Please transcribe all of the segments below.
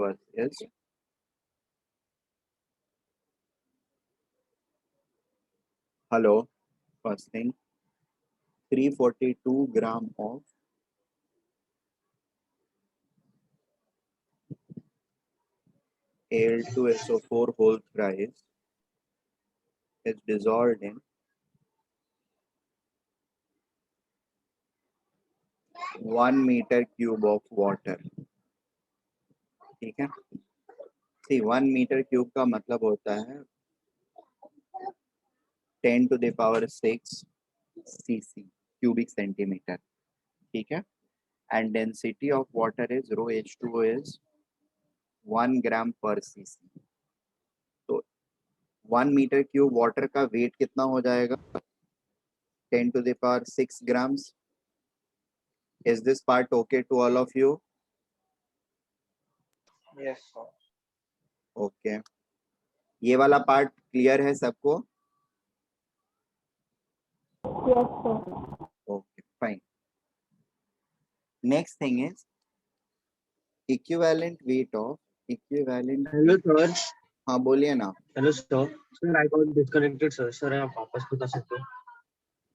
first is hello. First thing, 342 gram of Al2SO4 whole thrice is dissolved in 1 meter cube of water. ठीक है, सी 1 metre cube का मतलब होता है 10 to the power 6 cc cubic centimeter. ठीक है, and density of water is rho H2O is 1 gram per cc. तो 1 metre cube water का वेट कितना हो जाएगा? 10 to the power 6 grams. Is this part okay to all of you? Yes, sir. Okay. ये वाला part clear है सबको? Yes, sir. Okay, fine. Next thing is equivalent weight of equivalent. Hello sir. हाँ बोलिए ना. Hello sir. Sir I got disconnected sir. Sir आप वापस बता सकते हो?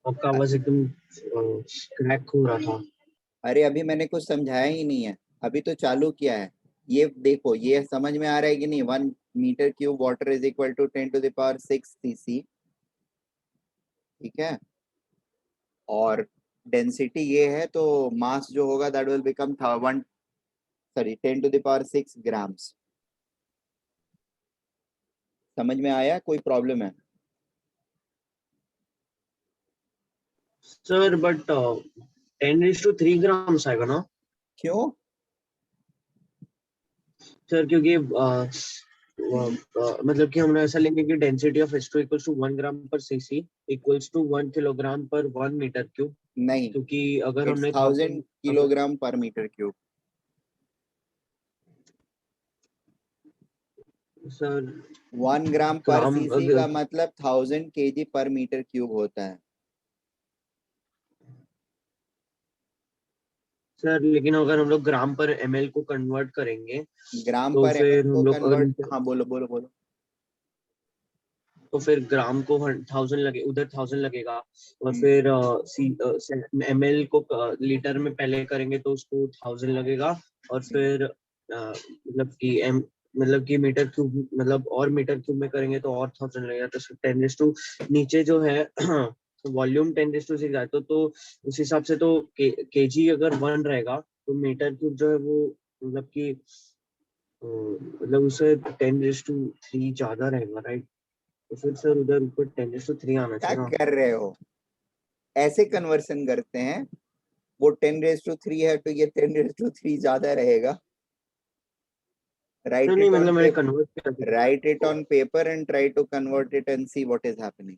आपका आवाज एकदम क्रैक हो रहा था. अरे अभी मैंने कुछ समझाया ही नहीं है, अभी तो चालू किया है. ये देखो, ये समझ में आ रहा है कि नहीं? 1 metre cube water is equal to 10 to the power 6 cc. ठीक है, और डेंसिटी ये है, तो मास जो होगा that will become 10 to the power 6 grams. समझ में आया? कोई प्रॉब्लम है? सर बट 10⁻³ ग्राम्स आएगा ना? क्यों? सर क्योंकि मतलब कि हम ऐसा लेंगे कि density of H2 equals to 1 gram per cc equals to 1 kilogram पर 1 मीटर क्यूब. नहीं, क्योंकि अगर हमने 1000 किलोग्राम पर मीटर क्यूब. सर 1 ग्राम तो पर हम सीसी का मतलब 1000 kg पर मीटर क्यूब होता है. सर लेकिन अगर हम लोग ग्राम पर ml को कन्वर्ट करेंगे ग्राम तो पर फिर ml को हम लोग कन्वर्ट. हाँ बोलो बोलो बोलो. तो फिर ग्राम को 1000 लगे, उधर 1000 लगेगा. और फिर ml को लीटर में पहले करेंगे तो उसको 1000 लगेगा. और फिर मतलब कि मीटर क्यूब मतलब और मीटर क्यूब में करेंगे तो और 1000 लगेगा. तो 10 नीचे जो है वॉल्यूम 10⁻6 आता तो उस हिसाब से तो केजी अगर 1 रहेगा तो मीटर क्यूब जो है वो मतलब कि मतलब उसे 10⁻³ ज्यादा रहेगा, राइट? तो फिर सर उधर ऊपर 10⁻³ आना क्या चाहिए. कर रहे हो? ऐसे कन्वर्सन करते हैं, वो 10⁻³ है तो ये 10⁻³ ज्यादा रहेगा. Write नहीं it on मतलब मैंने paper. कन्वर्ट किया. Write it on paper and try to convert it and see what is happening.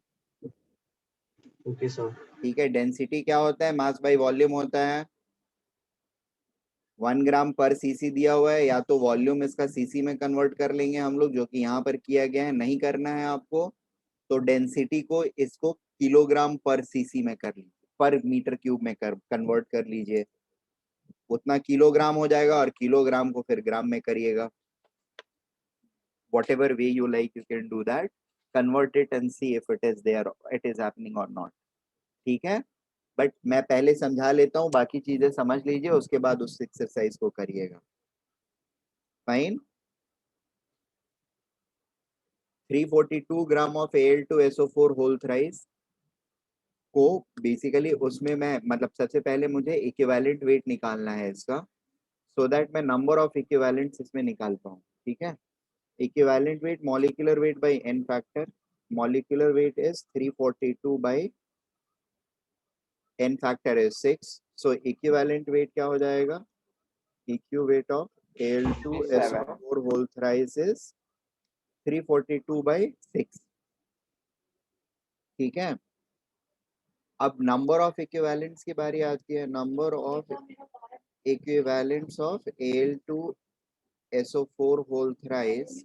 Okay sir. ठीक है, डेंसिटी क्या होता है? मास बाय वॉल्यूम होता है. 1 ग्राम पर सीसी दिया हुआ है, या तो वॉल्यूम इसका सीसी में कन्वर्ट कर लेंगे हम लोग, जो कि यहाँ पर किया गया है. नहीं करना है आपको, तो डेंसिटी को इसको किलोग्राम पर सीसी में कर लीजिए, पर मीटर क्यूब में कन्वर्ट कर लीजिए. उतना किलोग्राम हो जाएगा, और किलोग्राम को फिर ग्राम में करिएगा. whatever way you like, you can do that. Convert it and see if it is there, it is happening or not. ठीक है, बट मैं पहले समझा लेता हूँ, बाकी चीजें समझ लीजिए, उसके बाद उस एक्सरसाइज को करिएगा. Fine. 342 gram of Al2SO4 whole thrice को बेसिकली उसमें मैं मतलब सबसे पहले मुझे इक्विवेलेंट वेट निकालना है इसका, सो दैट मैं नंबर ऑफ इक्विवेलेंट्स इसमें निकाल पाऊँ. ठीक है, equivalent weight, molecular weight by n factor. Molecular weight is 342 by n factor is 6. So equivalent weight क्या हो जाएगा? EQ weight of Al2SO4 whole thrice is 342 by 6. ठीक है, अब नंबर ऑफ इक्विवेलेंट्स की बारी आती है. Number of equivalents of Al2SO4 whole thrice,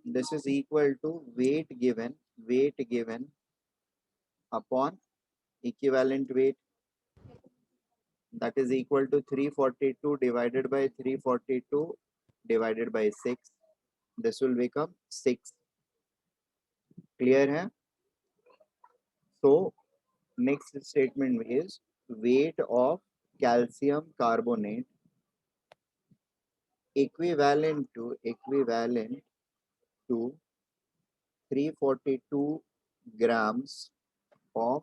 this is equal to weight given upon equivalent weight that is equal to 342 divided by 342 divided by 6. This will become 6. Clear hai? So next statement is weight of calcium carbonate equivalent to 342 grams of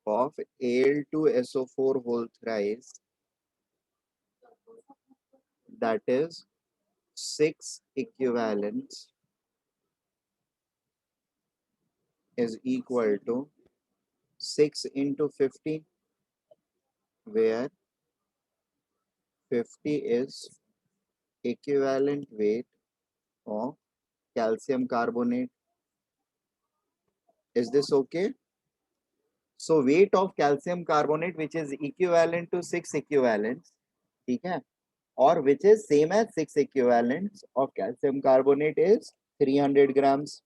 Al2SO4 whole thrice, that is 6 equivalents, is equal to 6 into 50, where 50 is equivalent weight of calcium carbonate. Is this okay? So weight of calcium carbonate, which is equivalent to 6 equivalents, ठीक है, or which is same as 6 equivalents of calcium carbonate, is 300 grams.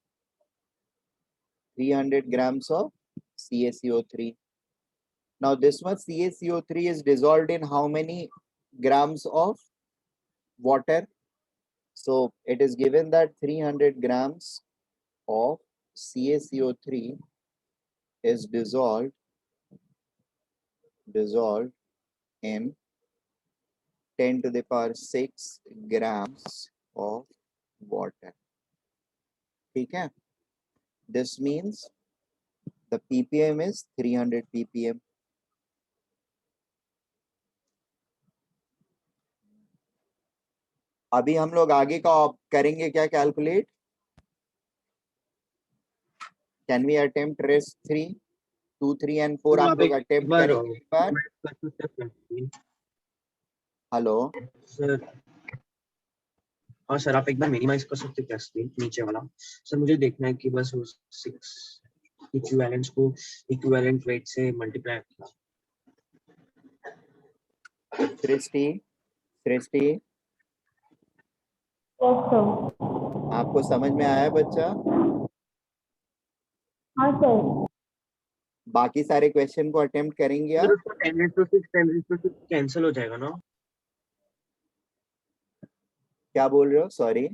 300 grams of CaCO3. Now this much CaCO3 is dissolved in how many grams of water? So it is given that 300 grams of CaCO3 is dissolved in 10 to the power 6 grams of water. ठीक है? This means the ppm is 300 ppm. अभी हम लोग आगे का करेंगे क्या calculate? Can we attempt rest 3, 2, 3 and 4? आप लोग attempt करेंगे एक बार? हेलो सर, हाँ सर, आप एक बार मिनिमाइज कर सकते क्या स्क्रीन नीचे वाला? सर मुझे देखना है कि बस उस 6 इक्विवेलेंट्स को इक्विवेलेंट वेट से मल्टीप्लाई किया। सृष्टि, Yes, sir. आपको समझ में आया बच्चा? हाँ सर. बाकी सारे क्वेश्चन को अटेम्प्ट करेंगे आप? सर उसको 10 to 6 कैंसिल हो जाएगा ना? क्या बोल रहे हो? सॉरी,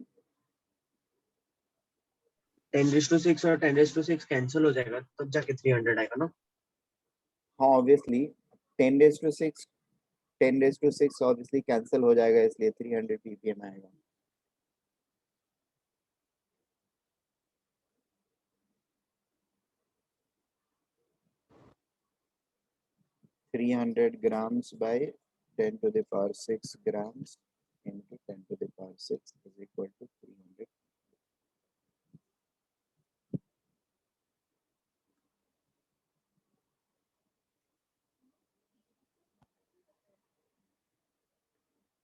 10 to 6 और 10 to 6 कैंसिल हो जाएगा, तब जाके 300 आएगा ना? हाँ obviously 10 raised to 6 obviously cancel हो जाएगा, इसलिए 300 ppm आएगा. (300 grams by 10 to the power 6 grams into 10 to the power 6 is equal to 300.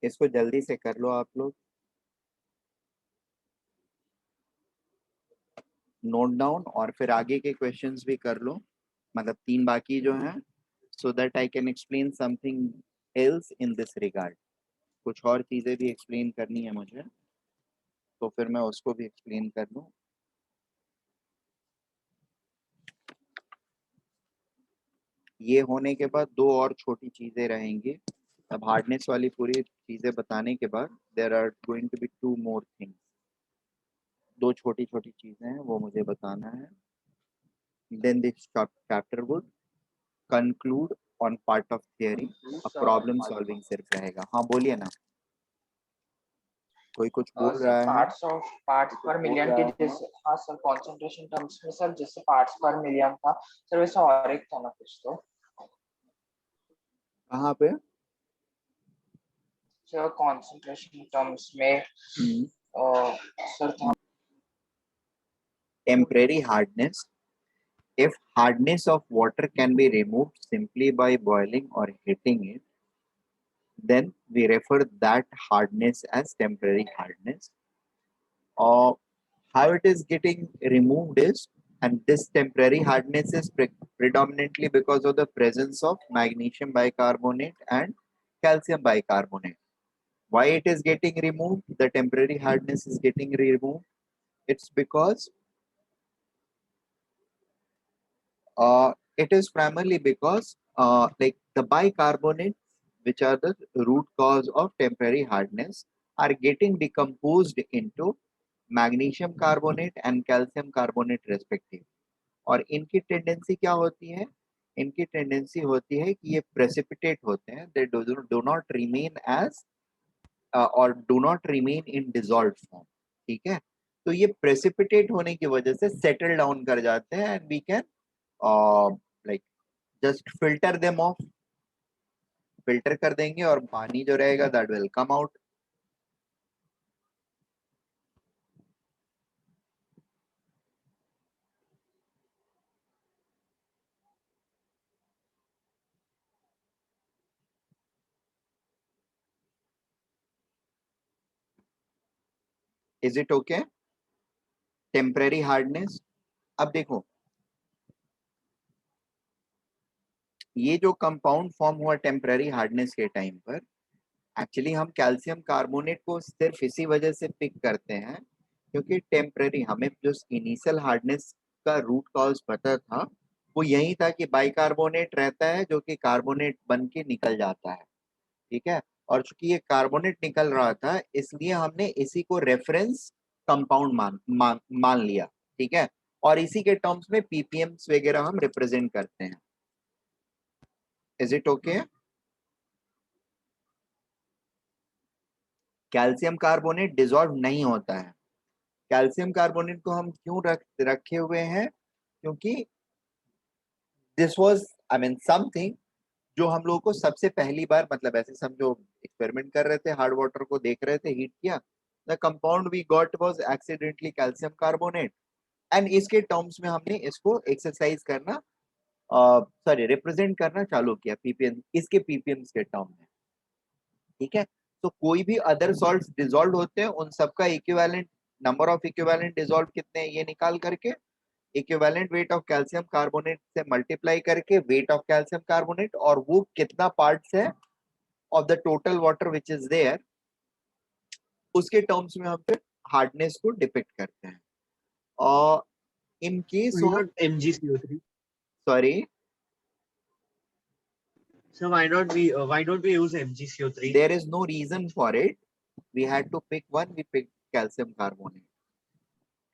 इसको जल्दी से कर लो आप लोग, नोट डाउन, और फिर आगे के क्वेश्चंस भी कर लो, मतलब 3 बाकी जो हैं, so that I can explain something else in this regard. कुछ और चीजें भी एक्सप्लेन करनी है मुझे, तो फिर मैं उसको भी एक्सप्लेन कर दूं. ये होने के बाद 2 और छोटी चीजें रहेंगी. अब हार्डनेस वाली पूरी चीजें बताने के बाद there are going to be 2 more things. 2 छोटी छोटी चीजें हैं, वो मुझे बताना है. Then this chapter would conclude on part of theory. अब प्रॉब्लम सॉल्विंग सिर्फ रहेगा. हाँ बोलिए ना, कोई कुछ बोल रहा है? पार्ट्स पर मिलियन के जैसे, हाँ सर, कंसंट्रेशन टर्म्स में सर जैसे पार्ट्स पर मिलियन था सर, वैसा और एक था ना कुछ तो. कहाँ पे? सर कंसंट्रेशन टर्म्स में सर था temporary hardness. If hardness of water can be removed simply by boiling or heating it, then we refer that hardness as temporary hardness. Or how it is getting removed is, and this temporary hardness is predominantly because of the presence of magnesium bicarbonate and calcium bicarbonate. Why it is getting removed? The temporary hardness is getting removed. It's because it is primarily because like the bicarbonates, which are the root cause of temporary hardness, are getting decomposed into magnesium carbonate and calcium carbonate respectively. और इनकी tendency क्या होती है? इनकी tendency होती है कि ये प्रेसिपिटेट होते हैं, they do not remain as और do not remain in dissolved form. ठीक है, तो ये प्रेसिपिटेट होने की वजह से सेटल डाउन कर जाते हैं and we can like just filter them off, filter कर देंगे और पानी जो रहेगा that will come out. Is it okay? Temporary hardness. अब देखो, ये जो कंपाउंड फॉर्म हुआ टेम्परेरी हार्डनेस के टाइम पर, एक्चुअली हम कैल्शियम कार्बोनेट को सिर्फ इसी वजह से पिक करते हैं क्योंकि टेम्परेरी, हमें जो इनिशियल हार्डनेस का रूट कॉज पता था वो यही था कि बाइकार्बोनेट रहता है जो कि कार्बोनेट बन के निकल जाता है. ठीक है, और चूंकि ये कार्बोनेट निकल रहा था इसलिए हमने इसी को रेफरेंस कंपाउंड मान लिया. ठीक है, और इसी के टर्म्स में पीपीएम्स वगैरह हम रिप्रेजेंट करते हैं. Is it okay? Calcium carbonate dissolve नहीं होता है. कैल्शियम कार्बोनेट को हम क्यों रखे हुए हैं? क्योंकि this was I mean something जो हम लोगों को सबसे पहली बार, मतलब ऐसे समझो एक्सपेरिमेंट कर रहे थे, हार्ड वाटर को देख रहे थे, हीट किया, the compound we got was accidentally calcium carbonate and इसके टर्म्स में हमने इसको एक्सरसाइज करना, सॉरी रिप्रेजेंट करना चालू किया पीपीएम, इसके पीपीएम्स के टर्म में. ठीक है, तो कोई भी अदर सॉल्ट्स डिसॉल्व होते हैं उन सबका equivalent number of equivalent dissolve कितने हैं ये निकाल करके equivalent weight of calcium carbonate से मल्टीप्लाई करके वेट ऑफ कैल्शियम कार्बोनेट और वो कितना पार्ट्स है of the total water which is there, उसके टर्म्स में हम फिर हार्डनेस को डिपिक्ट करते हैं. और in case Why of, not MgCO3? Sorry, So why don't we use MgCO3? there is no reason for it, we had to pick one, we picked calcium carbonate.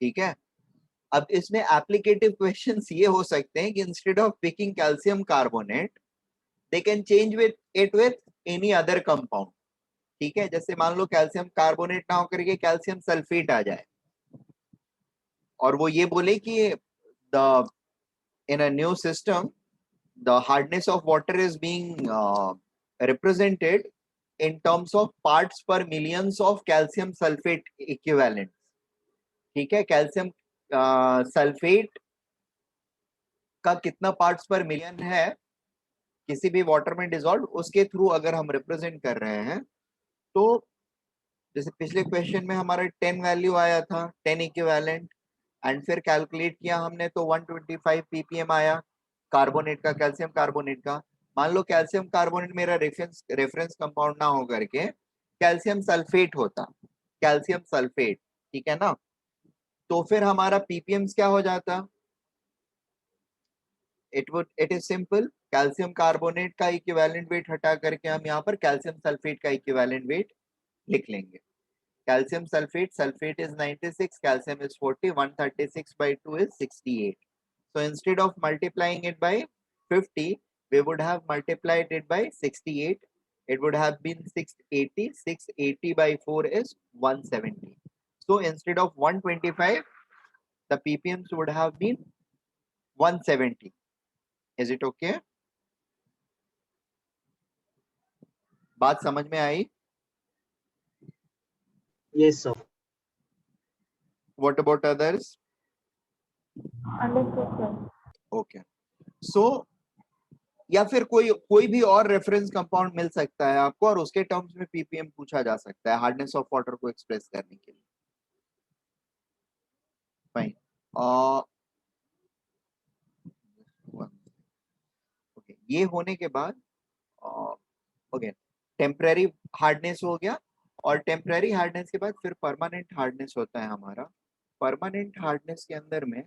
ठीक है, अब इसमें एप्लीकेटिव क्वेश्चंस ये हो सकते हैं कि instead of picking calcium carbonate they can change with it with any other compound. ठीक है, जैसे मान लो कैल्शियम कार्बोनेट ना होकर के कैल्शियम सल्फेट आ जाए और वो ये बोले कि the in a new system the hardness of water is being represented in terms of parts per millions of calcium sulfate equivalents. ठीक है, कैल्शियम सल्फेट का कितना पार्ट्स पर मिलियन है किसी भी वाटर में डिसॉल्व, उसके थ्रू अगर हम रिप्रेजेंट कर रहे हैं तो जैसे पिछले क्वेश्चन में हमारा 10 वैल्यू आया था, 10 इक्विवेलेंट, एंड फिर कैलकुलेट किया हमने तो 125 ppm आया कार्बोनेट का, कैल्शियम कार्बोनेट का. मान लो कैल्शियम कार्बोनेट मेरा रेफरेंस कंपाउंड ना हो करके कैल्शियम सल्फेट होता, कैल्शियम सल्फेट, ठीक है ना, तो फिर हमारा पीपीएम्स क्या हो जाता? It is simple, calcium carbonate का इक्विवेलेंट वेट हटा करके हम यहाँ पर कैल्शियम सल्फेट का इक्विवेलेंट वेट लिख लेंगे. Calcium sulfate, sulfate is 96, calcium is 40, 136 by 2 is 68. So instead of multiplying it by 50, we would have multiplied it by 68. It would have been 680. 680 by 4 is 170. So instead of 125, the ppms would have been 170. Is it okay? बात समझ में आई? Yes, sir. What about others? Understood, sir. Okay. So या फिर कोई भी और reference compound मिल सकता है आपको और उसके टर्म्स में पीपीएम पूछा जा सकता है हार्डनेस ऑफ वाटर को एक्सप्रेस करने के लिए. फाइन. ओके, ये होने के बाद ओके, टेम्परेरी हार्डनेस हो गया और टेम्परेरी हार्डनेस के बाद फिर परमानेंट हार्डनेस होता है हमारा. परमानेंट हार्डनेस के अंदर में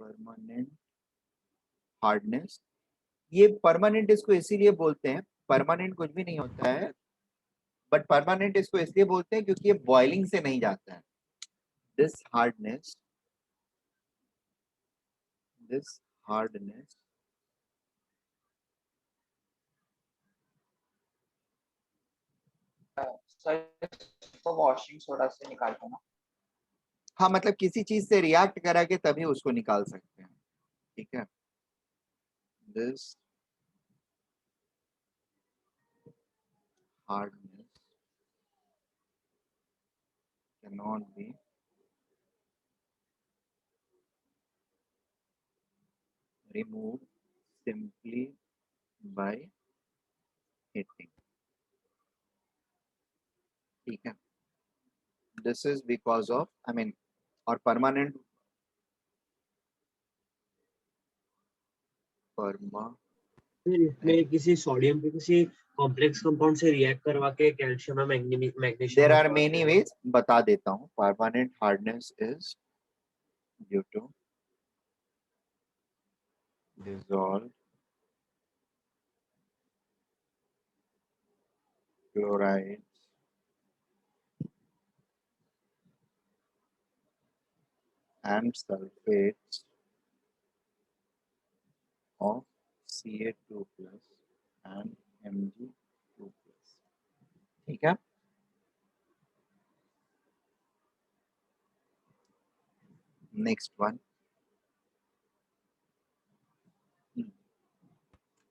परमानेंट हार्डनेस ये परमानेंट इसको इसीलिए बोलते हैं, परमानेंट कुछ भी नहीं होता है, बट परमानेंट इसको इसलिए बोलते हैं क्योंकि ये बॉइलिंग से नहीं जाता है। This hardness this hardness sir इसको वॉशिंग सोडा से निकालते हैं ना। हाँ मतलब किसी चीज से रिएक्ट करा के तभी उसको निकाल सकते हैं, ठीक है। This hardness cannot be removed simply by heating, ठीक है। This is because of I mean और परमानेंट परमा फिर इसमें किसी सोडियम के किसी कॉम्प्लेक्स कंपाउंड से रिएक्ट करवा के कैल्शियम या magnesium there are many ways, बता देता हूँ। Permanent hardness is due to dissolved chlorides and sulfates of Ca2 plus and Mg2 plus, ठीक है। Next one,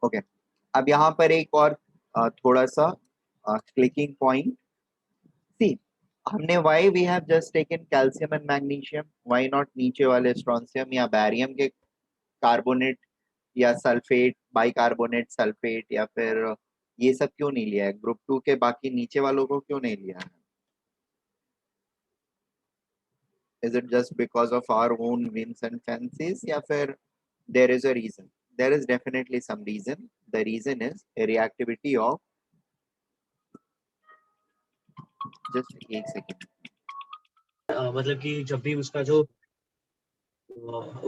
okay. अब यहाँ पर एक और थोड़ा सा क्लिकिंग पॉइंट, सी हमने why we have just taken calcium and magnesium, why not नीचे वाले स्ट्रोंशियम या बैरियम के कार्बोनेट या सल्फेट, बाइकार्बोनेट सल्फेट, या फिर ये सब क्यों नहीं लिया है? ग्रुप 2 के बाकी नीचे वालों को क्यों नहीं लिया है? Is it just because of our own whims and fancies, या फिर there is a reason? There is definitely some reason. The reason is a reactivity of, just एक सेकेंड, मतलब कि जब भी उसका जो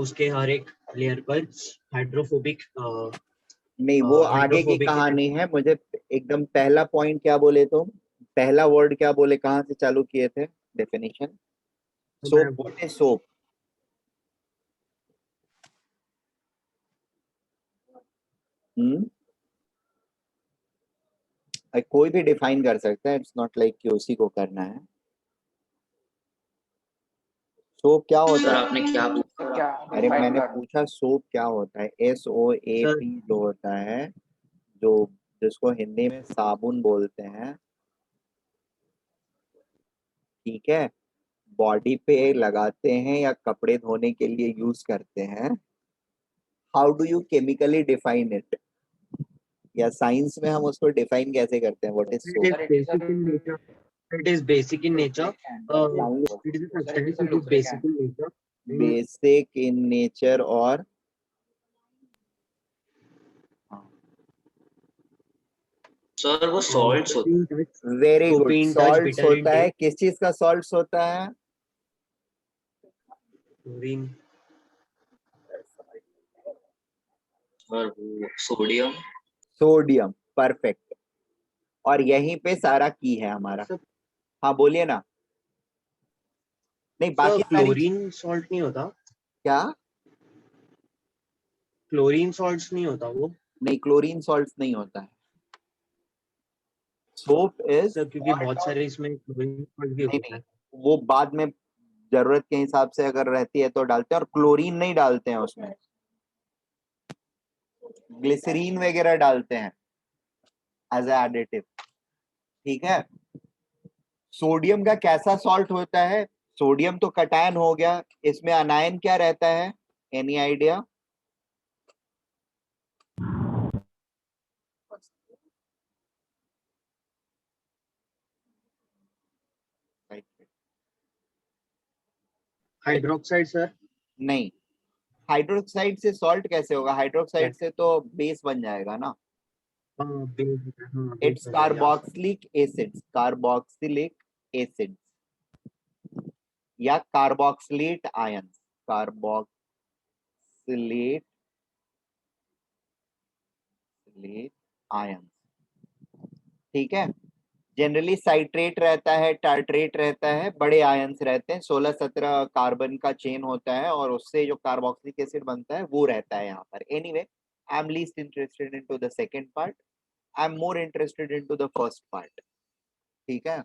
उसके हर एक लेयर पर हाइड्रोफोबिक नहीं वो आगे की कहानी है। मुझे एकदम पहला पॉइंट क्या बोले तुम, पहला वर्ड क्या बोले, कहाँ से चालू किए थे definition? Soap, what is soap? कोई भी डिफाइन कर सकता है, इट्स नॉट लाइक कि उसी को करना है। सोप क्या होता है? आपने क्या क्या अरे define मैंने करना? पूछा सोप क्या होता है। SOAP जो होता है, जो जिसको हिंदी में साबुन बोलते हैं, ठीक है, बॉडी पे लगाते हैं या कपड़े धोने के लिए यूज करते हैं। How do you chemically define it, या साइंस में हम उसको डिफाइन कैसे करते हैं? What is soap? Sir, it is a it is basic in nature lubricant. it is a Sir, it is substance a which is basic lubricant. in nature basic in nature और sir वो salts होते हैं। Very good, Copine touch, salts bitter होता है। intake, किस चीज का salts होता है? chlorine, और वो सोडियम। Sodium, perfect. और यहीं पे सारा की है हमारा। सब हाँ बोलिए ना। नहीं बाकी सारी क्लोरीन सॉल्ट नहीं होता, क्या? क्लोरीन सॉल्ट्स नहीं होता वो नहीं क्लोरीन सॉल्ट्स नहीं होता है। सोप इज, सब, क्योंकि बहुत सारे इसमें क्लोरीन सॉल्ट भी नहीं होता नहीं है। वो बाद में जरूरत के हिसाब से अगर रहती है तो डालते हैं, और क्लोरीन नहीं डालते हैं उसमें, ग्लिसरीन वगैरह डालते हैं एज एडिटिव, ठीक है। सोडियम का कैसा सॉल्ट होता है? सोडियम तो कटायन हो गया, इसमें अनायन क्या रहता है? Any idea? हाइड्रोक्साइड सर, नहीं, हाइड्रोक्साइड से सॉल्ट कैसे होगा? हाइड्रोक्साइड से तो बेस बन जाएगा ना। हाँ बेस, हाँ it's base carboxylic acids, carboxylic acids या carboxylate ions, carboxylate displace ions. ठीक है, जनरली साइट्रेट रहता है, टार्ट्रेट रहता है, बड़े आयंस रहते हैं, 16-17 कार्बन का चेन होता है और उससे जो कार्बोक्सिलिक एसिड बनता है वो रहता है यहाँ पर। Anyway, I am least interested into the second part, I am more interested into the first part. ठीक है,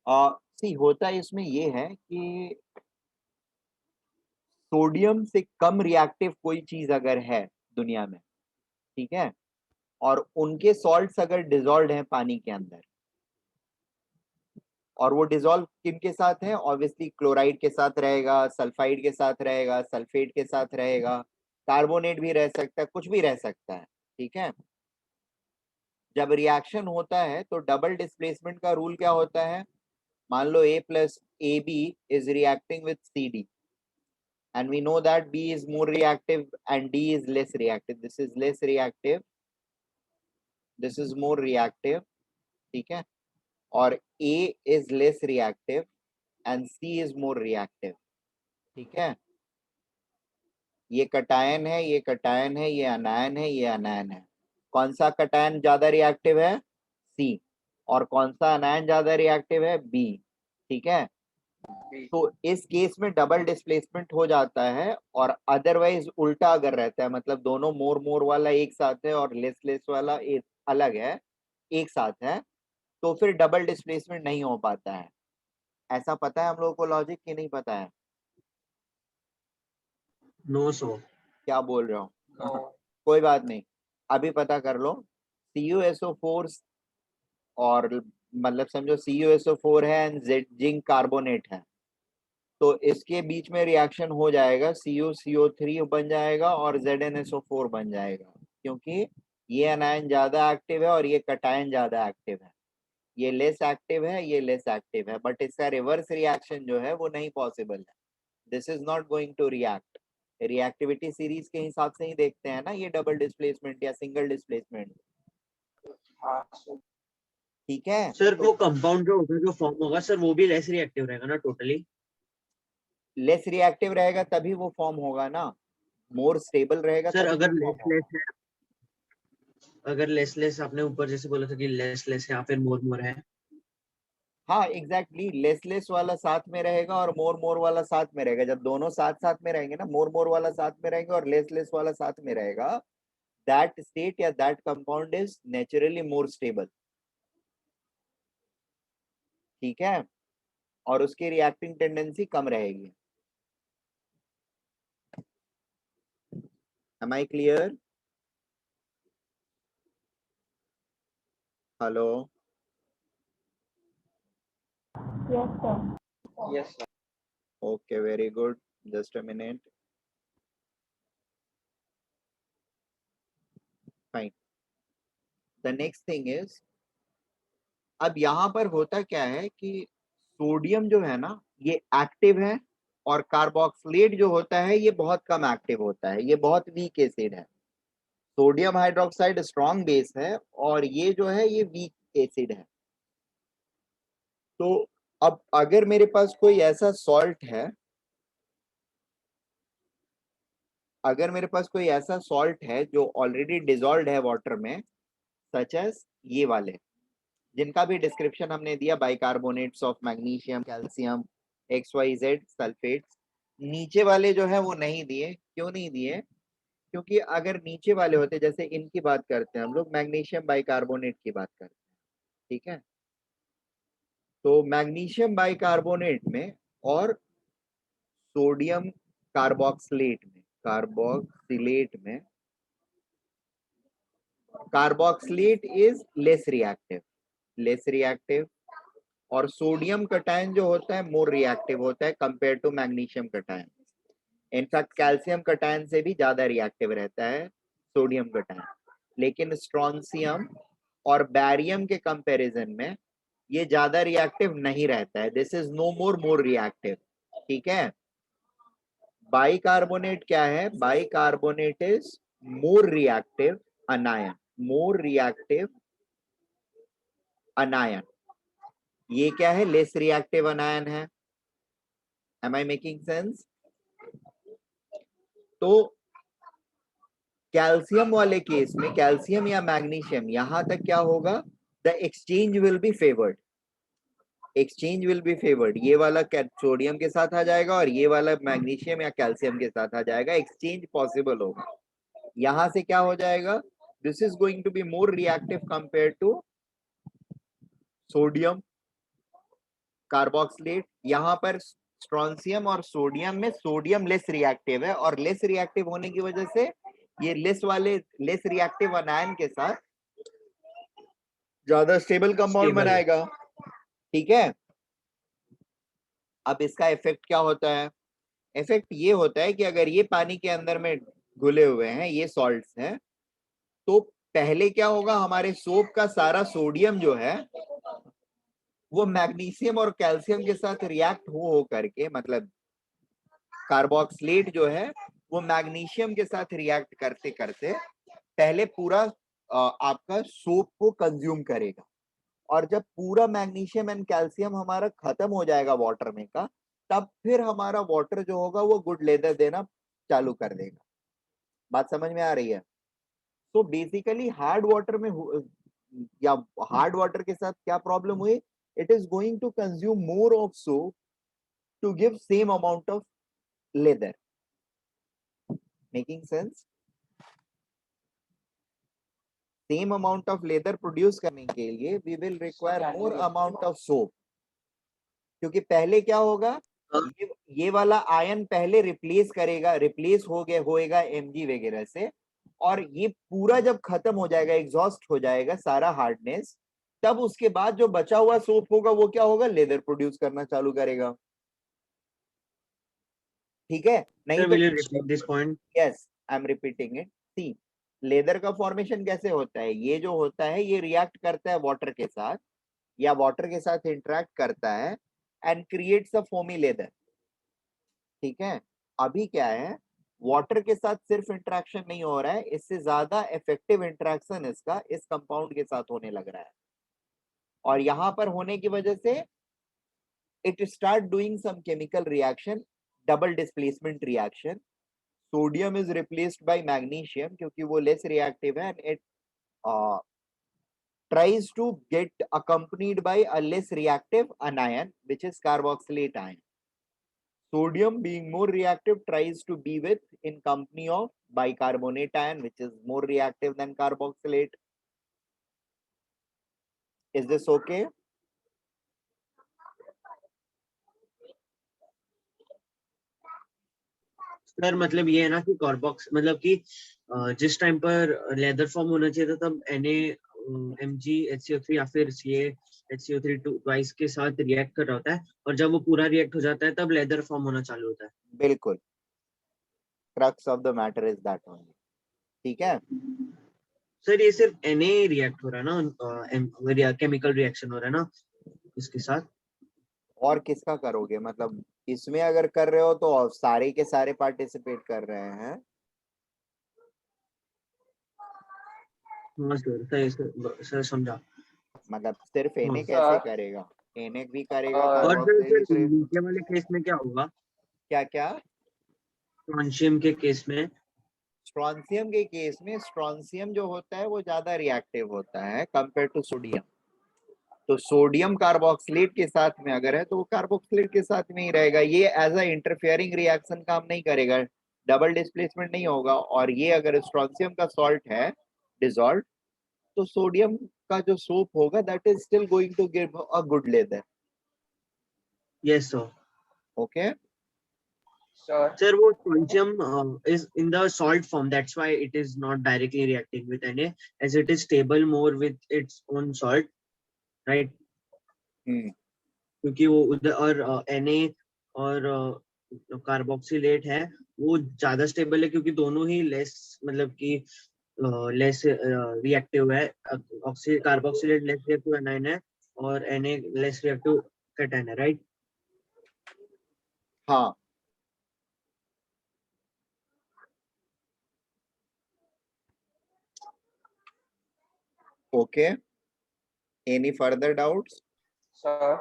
सी होता है इसमें ये है कि सोडियम से कम रिएक्टिव कोई चीज अगर है दुनिया में, ठीक है, और उनके सॉल्ट्स अगर डिजोल्व हैं पानी के अंदर, और वो डिजोल्व किन के साथ है, ऑब्वियसली क्लोराइड के साथ रहेगा, सल्फाइड के साथ रहेगा, सल्फेट के साथ रहेगा, कार्बोनेट भी रह सकता है, कुछ भी रह सकता है। ठीक है, जब रिएक्शन होता है तो डबल डिस्प्लेसमेंट का रूल क्या होता है, मान लो A plus AB is reacting with CD and we know that B is more reactive and D is less reactive. This is less reactive, this is more reactive, ठीक है, और A is less reactive and C is more reactive। ठीक है, ये cation है, ये cation है, ये अनायन है, ये अनायन है। कौन सा कटायन ज्यादा रिएक्टिव है, C, और कौन सा अनायन ज्यादा रिएक्टिव है, B। ठीक है, तो इस केस में डबल डिस्प्लेसमेंट हो जाता है, और अदरवाइज उल्टा अगर रहता है, मतलब दोनों मोर मोर वाला एक साथ है और लेस लेस वाला एक अलग है, एक साथ है, तो फिर डबल डिस्प्लेसमेंट नहीं हो पाता है। ऐसा पता है हम लोगों को लॉजिक की नहीं पता है? नो सो। क्या बोल रहे हो? No. कोई बात नहीं, अभी पता कर लो। CuSO4 और मतलब समझो CuSO4 है एंड जिंक कार्बोनेट है, तो इसके बीच में रिएक्शन हो जाएगा, CuCO3 बन जाएगा और ZnSO4 बन जाएगा, क्योंकि ये अनायन ज्यादा एक्टिव है और ये कटायन ज्यादा एक्टिव है। ये लेस एक्टिव है, ये लेस एक्टिव है, बट इसका रिवर्स रिएक्शन जो है वो नहीं पॉसिबल है। This is not going to react. Reactivity series के हिसाब से ही देखते हैं ना ये डबल डिस्प्लेसमेंट या सिंगल डिस्प्लेसमेंट। हाँ सर। ठीक है, सर तो वो कंपाउंड जो होगा, जो फॉर्म होगा सर, वो भी लेस रिएक्टिव रहेगा ना टोटली? लेस रिएक्टिव रहेगा तभी वो फॉर्म होगा ना, मोर स्टेबल रहेगा सर तभी अगर वो लेस फॉर्म लेस होगा। है, अगर लेस लेस आपने ऊपर जैसे बोला था कि लेस लेस है या फिर मोर मोर है। हाँ एग्जैक्टली, लेस लेस वाला साथ में रहेगा और मोर मोर वाला साथ में रहेगा। जब दोनों साथ साथ में रहेंगे ना, मोर मोर वाला साथ में रहेगा और लेस लेस वाला साथ में रहेगा, दैट स्टेट या that compound is naturally more stable. ठीक है, और उसकी रिएक्टिंग टेंडेंसी कम रहेगी। Am I clear? Hello? Yes, sir. Yes, sir. Okay, very good, just a minute, fine. The next thing is, अब यहाँ पर होता क्या है कि सोडियम जो है ना ये एक्टिव है, और कार्बोक्सिलेट जो होता है ये बहुत कम एक्टिव होता है, ये बहुत वीक एसिड है। सोडियम हाइड्रोक्साइड स्ट्रॉन्ग बेस है और ये जो है ये वीक एसिड है। तो अब अगर मेरे पास कोई ऐसा सॉल्ट है, अगर मेरे पास कोई ऐसा सॉल्ट है जो ऑलरेडी डिजोल्व है वाटर में, सच एज ये वाले, जिनका भी डिस्क्रिप्शन हमने दिया, bicarbonates of magnesium, calcium, XYZ sulphates, नीचे वाले जो है वो नहीं दिए। क्यों नहीं दिए? क्योंकि अगर नीचे वाले होते, जैसे इनकी बात करते हैं हम लोग, मैग्नीशियम बाइकार्बोनेट की बात करते हैं, ठीक है, तो मैग्नीशियम बाइकार्बोनेट में और सोडियम कार्बोक्सिलेट में, कार्बोक्सिलेट इज लेस रिएक्टिव, और सोडियम कटायन जो होता है मोर रिएक्टिव होता है compare to magnesium cation. In fact calcium cation से भी ज्यादा रिएक्टिव रहता है सोडियम कटायन, लेकिन स्ट्रॉन्सियम और बैरियम के कंपैरिजन में ये ज्यादा रिएक्टिव नहीं रहता है। This is no more reactive. ठीक है, बाइकार्बोनेट क्या है? Bicarbonate is more reactive anion, more reactive anion. ये क्या है? लेस रिएक्टिव अनायन है। Am I making sense? तो कैल्शियम वाले केस में, कैल्शियम या मैग्नीशियम, यहां तक क्या होगा, the exchange will be favoured, exchange will be favoured. ये वाला सोडियम के साथ आ जाएगा और ये वाला मैग्नीशियम या कैल्शियम के साथ आ जाएगा, एक्सचेंज पॉसिबल होगा। यहां से क्या हो जाएगा, this is going to be more reactive compare to sodium carboxylate. यहाँ पर स्ट्रोंसियम और सोडियम में सोडियम लेस रिएक्टिव है, और लेस रिएक्टिव होने की वजह से ये लेस रिएक्टिव अनायन के साथ ज्यादा स्टेबल कंपाउंड Stable. बनाएगा। ठीक है, अब इसका इफेक्ट क्या होता है, इफेक्ट ये होता है कि अगर ये पानी के अंदर में घुले हुए हैं, ये सॉल्ट्स हैं, तो पहले क्या होगा, हमारे सोप का सारा सोडियम जो है वो मैग्नीशियम और कैल्शियम के साथ रिएक्ट हो करके, मतलब कार्बोक्सिलेट जो है वो मैग्नीशियम के साथ रिएक्ट करते करते पहले पूरा आपका सोप को कंज्यूम करेगा, और जब पूरा मैग्नीशियम एंड कैल्शियम हमारा खत्म हो जाएगा वाटर में का, तब फिर हमारा वाटर जो होगा वो गुड लेदर देना चालू कर देगा। बात समझ में आ रही है? तो बेसिकली हार्ड वाटर में या हार्ड वाटर के साथ क्या प्रॉब्लम हुई, it is going to consume more of soap to give same amount of lather. Making sense? Same amount of lather produce करने के लिए we will require more amount of soap, क्योंकि पहले क्या होगा, ये वाला आयन पहले रिप्लेस होएगा Mg वगैरह से, और ये पूरा जब खत्म हो जाएगा, एग्जॉस्ट हो जाएगा सारा हार्डनेस, तब उसके बाद जो बचा हुआ सोप होगा वो क्या होगा, लेदर प्रोड्यूस करना चालू करेगा। ठीक है, नहीं Sir, तो will you repeat this point? Yes I am repeating it. See, lather का फॉर्मेशन कैसे होता है, ये जो होता है ये रिएक्ट करता है वाटर के साथ, या वाटर के साथ इंटरेक्ट करता है and creates a foamy leather. ठीक है, अभी क्या है, वाटर के साथ सिर्फ इंटरेक्शन नहीं हो रहा है, इससे ज्यादा इफेक्टिव इंटरेक्शन इसका इस कंपाउंड के साथ होने लग रहा है, और यहां पर होने की वजह से it start doing some chemical reaction, double displacement reaction. Sodium is replaced by magnesium क्योंकि वो लेस रिएक्टिव है, and it tries to get accompanied by a less reactive anion, which is carboxylate ion. Sodium, being more reactive, tries to be with in company of bicarbonate ion, which is more reactive than carboxylate. Is this okay? Sir मतलब ये है ना कि कार्बोक्स मतलब कि जिस time पर leather form होना चाहिए था तब NaMgHCO3 या फिर CaHCO3 ट्वाइस के साथ रिएक्ट कर रहा होता है, और जब वो पूरा रिएक्ट हो जाता है तब लेदर फॉर्म होना चालू होता है। बिल्कुल, crux of the matter is that only. ठीक है, सर ये सिर्फ Na रिएक्ट हो रहा है ना, केमिकल रिएक्शन हो रहा है ना इसके साथ? और किसका करोगे, मतलब इसमें अगर कर रहे हो तो सारे के सारे पार्टिसिपेट कर रहे हैं। हाँ सर समझा। मतलब सिर्फ एने सर। कैसे करेगा, एने भी करेगा, और कार्बोक्सिलिक फिर नीचे वाले केस में क्या होगा, क्या क्या स्ट्रोंशियम के केस में? स्ट्रोंसियम के केस में स्ट्रोंसियम जो होता है वो ज्यादा रिएक्टिव होता है कंपेयर टू सोडियम। तो सोडियम कार्बोक्सिलेट के साथ में अगर है तो वो कार्बोक्सिलेट के साथ में ही रहेगा, ये एज अ इंटरफेयरिंग रिएक्शन काम नहीं करेगा, डबल डिस्प्लेसमेंट नहीं होगा। और ये अगर स्ट्रोंसियम का सॉल्ट है डिसॉल्व, तो सोडियम का जो सोप होगा that is still going to give a good lather. Yes sir. Okay Sir, वो strontium is in the salt form. That's why it is not directly reacting with Na, as it is stable more with its own salt, right? क्योंकि वो उधर और Na और carboxylate है वो ज्यादा stable है, क्योंकि दोनों ही लेस मतलब कि लेस रिएक्टिव है। कार्बोक्सिलेट लेस रिएक्टिव एनायन है और Na लेस रिएक्टिव कैटायन है, राइट? हाँ, okay, any further doubts? Sir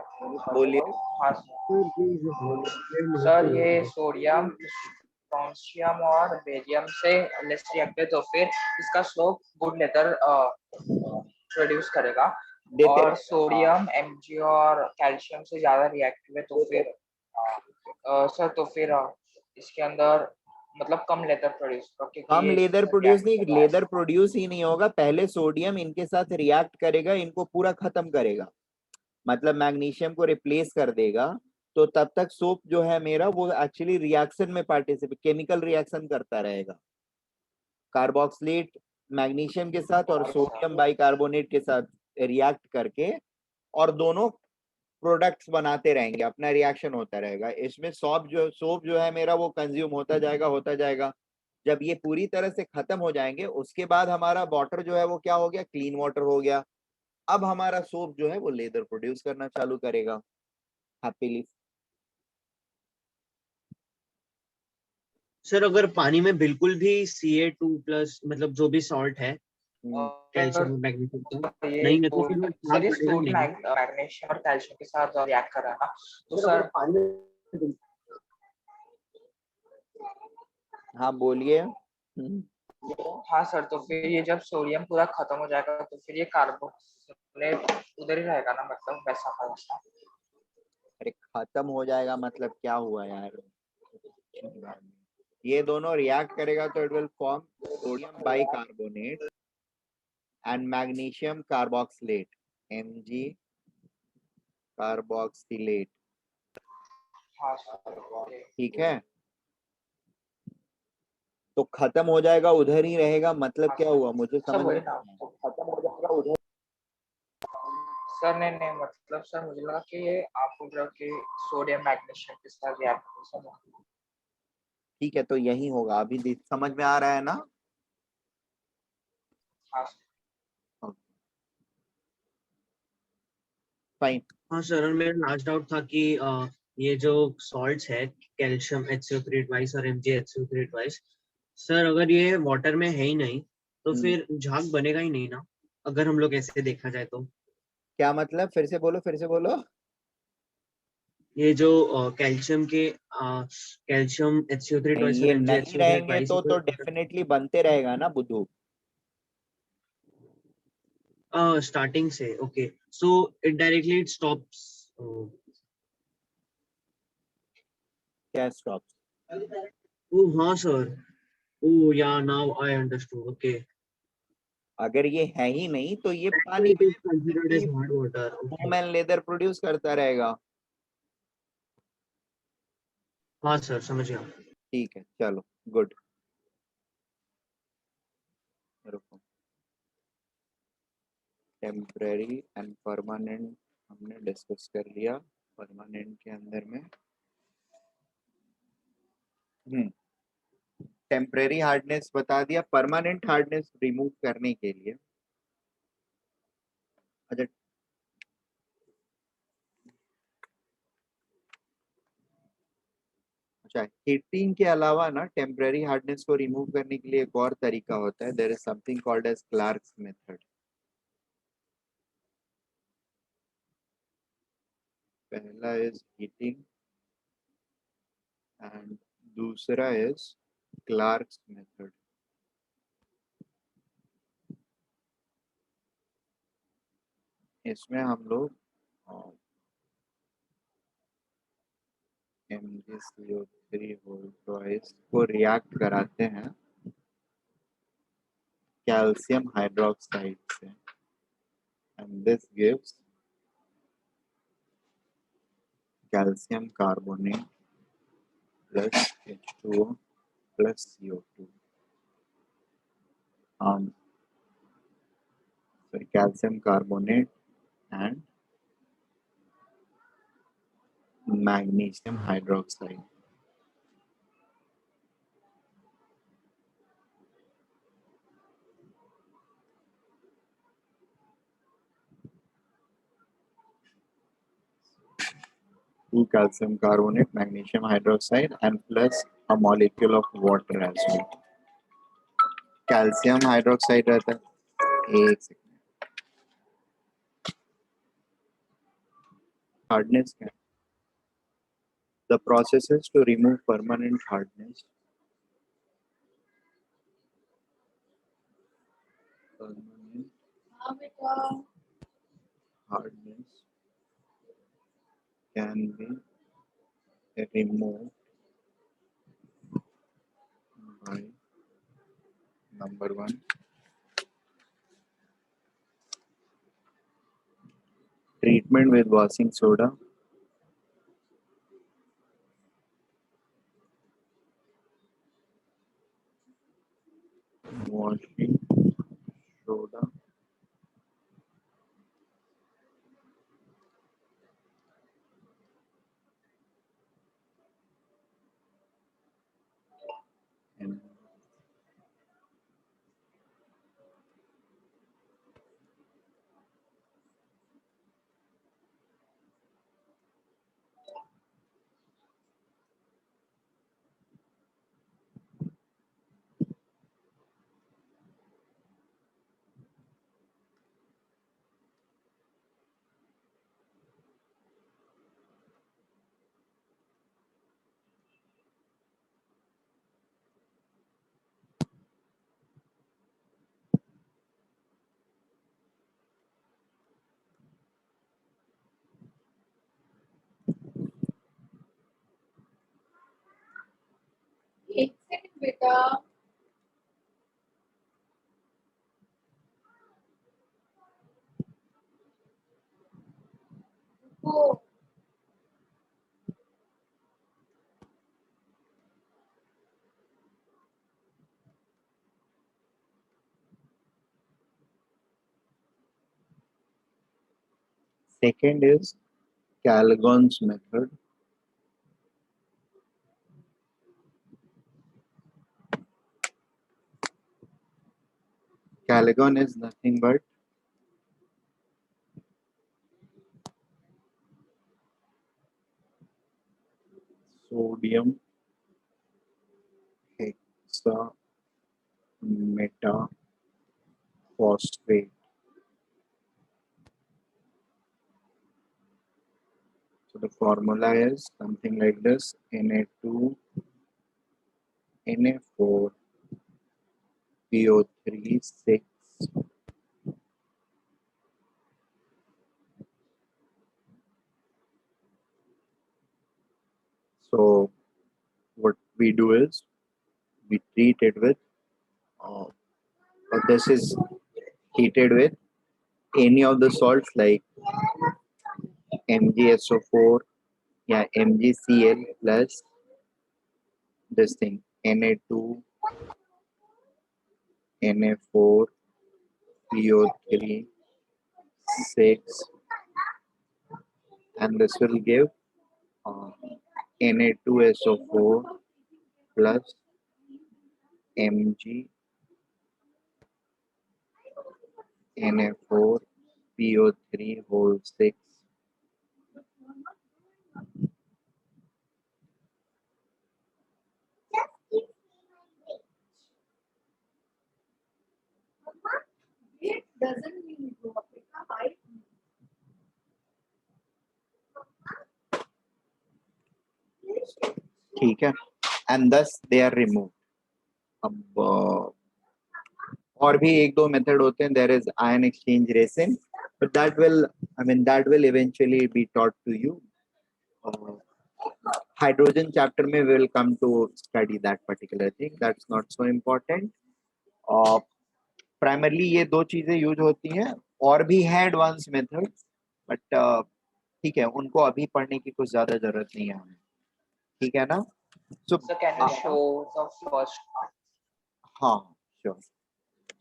बोलिए। हाँ सर, ये सोडियम स्ट्रोंशियम और बेरियम से लेस रिएक्टिव, तो फिर इसका स्लोप गुड लेदर प्रोड्यूस करेगा। देते और रहेगा। सोडियम Mg और कैल्शियम से ज्यादा रिएक्टिव है, तो फिर सर तो फिर इसके अंदर मतलब कम लेदर प्रोड्यूस होगा, क्योंकि हम ये लेदर प्रोड्यूस react नहीं, कर रहा है। लेदर प्रोड्यूस ही नहीं होगा, पहले सोडियम इनके साथ रिएक्ट करेगा, इनको पूरा खत्म करेगा, मतलब मैग्नीशियम को रिप्लेस कर देगा। तो तब तक सोप जो है मेरा वो एक्चुअली रिएक्शन में पार्टिसिपेट, केमिकल रिएक्शन करता रहेगा, कार्बोक्सिलेट मैग्नीशियम के साथ और सोडियम बाइकार्बोनेट के साथ रिएक्ट करके, और दोनों प्रोडक्ट्स बनाते रहेंगे, अपना रिएक्शन होता रहेगा। इसमें सोप जो है मेरा वो कंज्यूम होता जाएगा। जब ये पूरी तरह से खत्म हो जाएंगे, उसके बाद हमारा वाटर जो है वो क्या हो गया, क्लीन वाटर हो गया। अब हमारा सोप जो है वो लेदर प्रोड्यूस करना चालू करेगा हैप्पीली। सर अगर पानी में बिल्कुल भी Ca2+ मतलब जो भी सॉल्ट है, कैल्शियम और मैग्नीशियम का ये नहीं है, तो फिर वो सर भाग ये पड़ेगा सोडियम नहीं। मैग्नीशियम और कैल्शियम के साथ रिएक्ट कर रहा है ना, तो सर हाँ बोलिए। हाँ सर, तो फिर ये जब सोडियम पूरा खत्म हो जाएगा, तो फिर ये कार्बोनेट उधर ही रहेगा ना, मतलब वैसा का वैसा। अरे खत्म हो जाएगा मतलब क्या हुआ यार, ये दोनों रिएक्ट करेगा तो it will form sodium bicarbonate and magnesium carboxylate, Mg carboxylate. हाँ सर, ओके। ठीक है, तो खत्म हो जाएगा, उधर ही रहेगा, मतलब हाँ क्या सर, हुआ मुझे सर समझ में वही नहीं ना, आया। तो खत्म हो जाएगा उधर। सर नहीं मतलब सर मुझे लगा कि ये आप बोल रहे हो कि सोडियम मैग्नीशियम के साथ रिएक्ट हो सर। ठीक है, तो यही होगा, अभी समझ में आ रहा है ना। हाँ फाइन। हाँ सर, और मेरा लास्ट डाउट था कि ये जो सॉल्ट्स है, कैल्शियम HCO3 ट्वाइस और MgHCO3 ट्वाइस, सर अगर ये वाटर में है ही नहीं तो फिर झाग बनेगा ही नहीं ना, अगर हम लोग ऐसे देखा जाए तो। क्या मतलब, फिर से बोलो, फिर से बोलो। ये जो कैल्शियम के कैल्शियम HCO3 नहीं, ट्वाइस और ये नहीं MgHCO3 रहेंगे ट्वाइस तो डेफिनेटली बनते रहेगा ना बुद्धू। स्टार्टिंग से, okay, so it directly it stops. क्या स्टॉप। ओह हाँ सर, ओह या नाउ आई अंडरस्टूड, ओके। अगर ये है ही नहीं तो ये So पानी it में is considered as hard water. Foam Okay. And leather produce करता रहेगा। हाँ सर, समझ गया। ठीक है, चलो गुड। रुको, टेम्परेरी एंड परमानेंट हमने डिस्कस कर लिया। परमानेंट के अंदर में टेम्परेरी हार्डनेस बता दिया। परमानेंट हार्डनेस रिमूव करने के लिए, अच्छा अच्छा, हीटिंग के अलावा ना टेम्परेरी हार्डनेस को रिमूव करने के लिए एक और तरीका होता है, there is something called as Clark's method. पहला इज हीटिंग एंड दूसरा इज क्लार्क्स मेथड। इसमें हम लोग MgCO3 होल ट्वाइस को रिएक्ट कराते हैं कैल्शियम हाइड्रोक्साइड से, and this gives calcium carbonate plus H2O plus CO2. Sorry, calcium carbonate and magnesium hydroxide. Two calcium carbonate, magnesium hydroxide, and plus a molecule of water as well. Calcium hydroxide रहता है, एक second. Hardness क्या है? The processes to remove permanent hardness hardness can be removed by number one, treatment with washing soda, washing soda, and second is Calgon's method. Calgon is nothing but sodium hexametaphosphate. So the formula is something like this: Na2, Na4, PO3, 6. So what we do is we treat it with, this is heated with any of the salts like MgSO4, yeah, MgCl plus this thing Na2, Na4, PO3, 6, and this will give Na2SO4 plus Mg Na4 PO3 whole 6. ठीक है, and thus they are removed. अब और भी एक दो method होते हैं. There is ion exchange resin, but that will eventually be taught to you. Hydrogen chapter में we will come to study that particular thing. That's not so important. Primarily ये दो चीजें यूज होती हैं. और भी है एडवांस मेथड्स, बट ठीक है, उनको अभी पढ़ने की कुछ ज्यादा जरूरत नहीं है हमें. ठीक है ना? So can you show the first? हाँ, sure.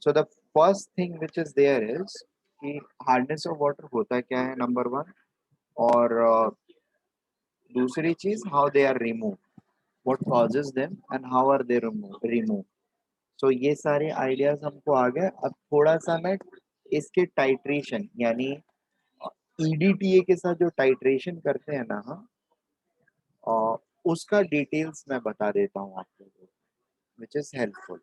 So the first thing which is there is कि हार्डनेस ऑफ वाटर होता क्या है, नंबर वन. और दूसरी चीज how they are remove, what causes them and how are they remove. So ये सारे आइडियाज हमको आ गए. अब थोड़ा सा मैं इसके टाइट्रेशन यानी ईडीटीए के साथ जो टाइट्रेशन करते हैं ना हम, उसका डिटेल्स मैं बता देता हूँ आप लोगों को, which is helpful.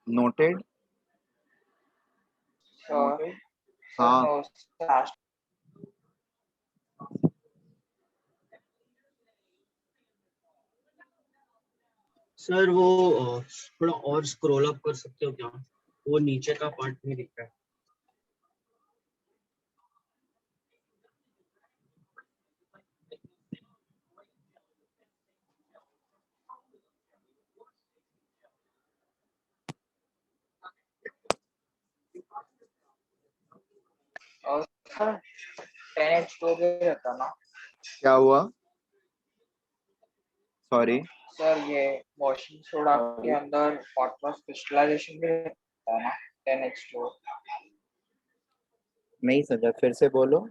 Noted? Sir हाँ। नो लास्ट सर वो थोड़ा और स्क्रॉल अप कर सकते हो क्या? वो नीचे का पार्ट नहीं दिख रहा है। और सर 10H2O भी रहता ना क्या हुआ? सॉरी। सर, ये वॉशिंग सोडा के अंदर फॉस्फोरस क्रिस्टलाइजेशन भी रहता है ना 10H2O। नहीं समझा, फिर से बोलो।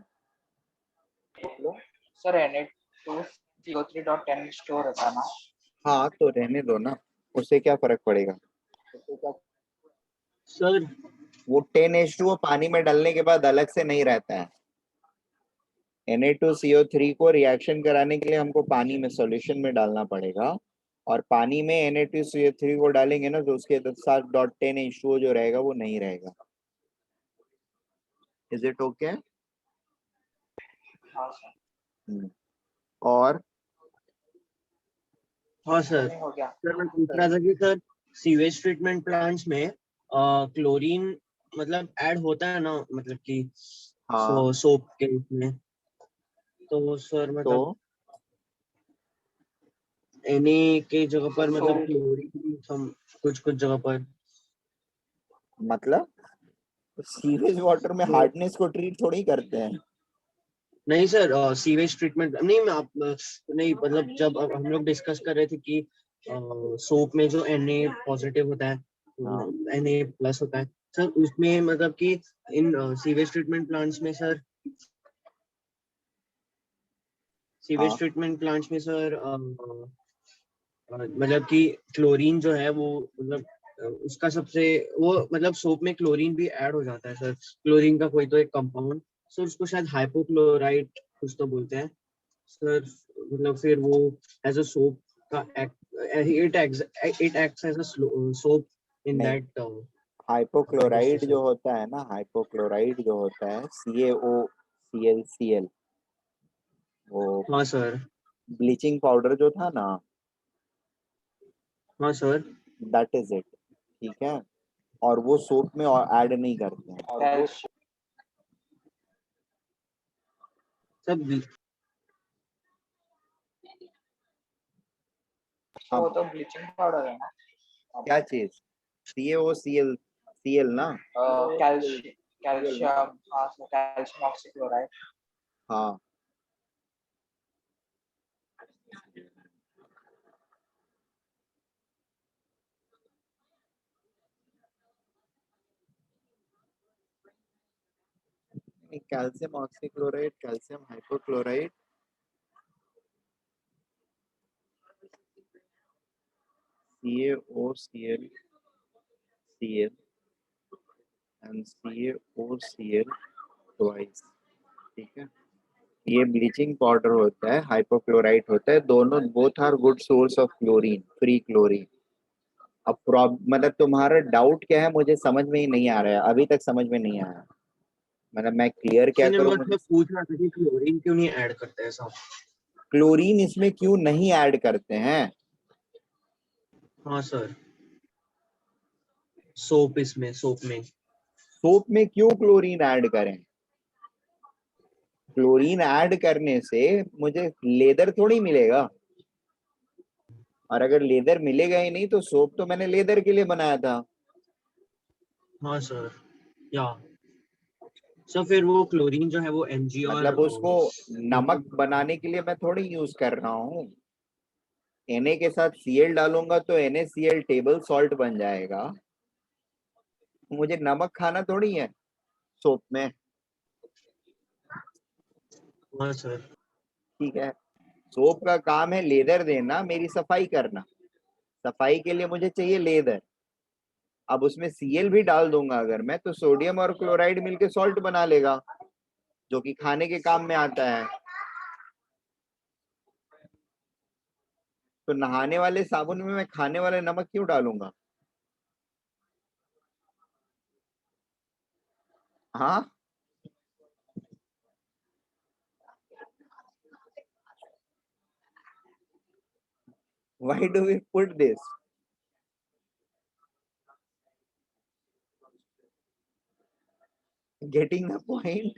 सर Na2CO3.10H2O रहता है ना। हाँ तो रहने दो ना, उससे क्या फर्क पड़ेगा? सर वो 10H2O पानी में डालने के बाद अलग से नहीं रहता है। Na2CO3 को रिएक्शन कराने के लिए हमको पानी में सॉल्यूशन में डालना पड़ेगा, और पानी में Na2CO3 को डालेंगे ना तो उसके साथ .10H2O जो रहेगा वो नहीं रहेगा। Is it okay? हाँ सर, और हाँ सर। नहीं हो गया। सर मैं पूछ रहा था कि सर सीवेज ट्रीटमेंट प्लांट्स में क्लोरीन मतलब ऐड होता है ना, मतलब कि हाँ सोप के इसमें, तो सर तो मतलब Na के जगह पर मतलब So- क्लोरीन हम कुछ कुछ जगह पर मतलब सीवेज वाटर में तो हार्डनेस को ट्रीट थोड़ी करते हैं। नहीं सर, सीवेज ट्रीटमेंट नहीं, मैं आप नहीं मतलब जब अब हम लोग डिस्कस कर रहे थे कि सोप में जो Na पॉजिटिव होता है, हाँ Na प्लस होता है सर, उसमें मतलब कि इन सीवेज ट्रीटमेंट प्लांट्स में सर, सीवेज हाँ ट्रीटमेंट प्लांट्स में सर मतलब कि क्लोरीन जो है वो मतलब उसका सबसे वो मतलब सोप में क्लोरीन भी ऐड हो जाता है सर, क्लोरीन का कोई तो एक कंपाउंड, सर उसको शायद हाइपोक्लोराइट कुछ तो बोलते हैं सर, मतलब फिर वो एज अ सोप का it acts as a soap in नहीं, दैट हाइपोक्लोराइड जो होता है ना, हाइपोक्लोराइड जो होता है CaOClCl, वो हाँ सर। ब्लीचिंग पाउडर जो था ना, हाँ सर। That is it. ठीक है, और वो सोप में ऐड नहीं करते हैं। कैल्शियम सब वो अब तो ब्लीचिंग पाउडर है ना। क्या चीज? CaOClCl ना? कैल्शियम कैल्शियम हाँ सर, कैल्शियम ऑक्सीक्लोराइड। हाँ calcium oxychloride, calcium hypochloride, CaOClCl and CaOCl twice. ठीक है, ये ब्लीचिंग पाउडर होता है, हाइपोक्लोराइट होता है, दोनों both are good source of chlorine, free chlorine. अब मतलब तुम्हारा डाउट क्या है मुझे समझ में ही नहीं आ रहा है, अभी तक समझ में नहीं आया। मतलब मैं क्लियर क्या नहीं, करूं मुझे? मतलब पूछ रहा था कि क्लोरीन क्यों नहीं ऐड करते हैं साहब। क्लोरीन इसमें क्यों नहीं ऐड करते हैं? हाँ सर, सोप इसमें सोप में सोप में क्यों क्लोरीन ऐड करें? क्लोरीन ऐड करने से मुझे लेदर थोड़ी मिलेगा, और अगर लेदर मिलेगा ही नहीं तो सोप तो मैंने लेदर के लिए बनाया था। हाँ सर, या सर फिर वो क्लोरीन जो है वो Mg और मतलब उसको नमक बनाने के लिए मैं थोड़ी यूज कर रहा हूँ। Na के साथ Cl डालूंगा तो NaCl टेबल सॉल्ट बन जाएगा। मुझे नमक खाना थोड़ी है सोप में। हाँ सर। ठीक है, सोप का काम है लेदर देना, मेरी सफाई करना। सफाई के लिए मुझे चाहिए लेदर। अब उसमें Cl भी डाल दूंगा अगर मैं, तो सोडियम और क्लोराइड मिलके सॉल्ट बना लेगा, जो कि खाने के काम में आता है। तो नहाने वाले साबुन में मैं खाने वाले नमक क्यों डालूंगा? हाँ, why do we put this? Getting the point?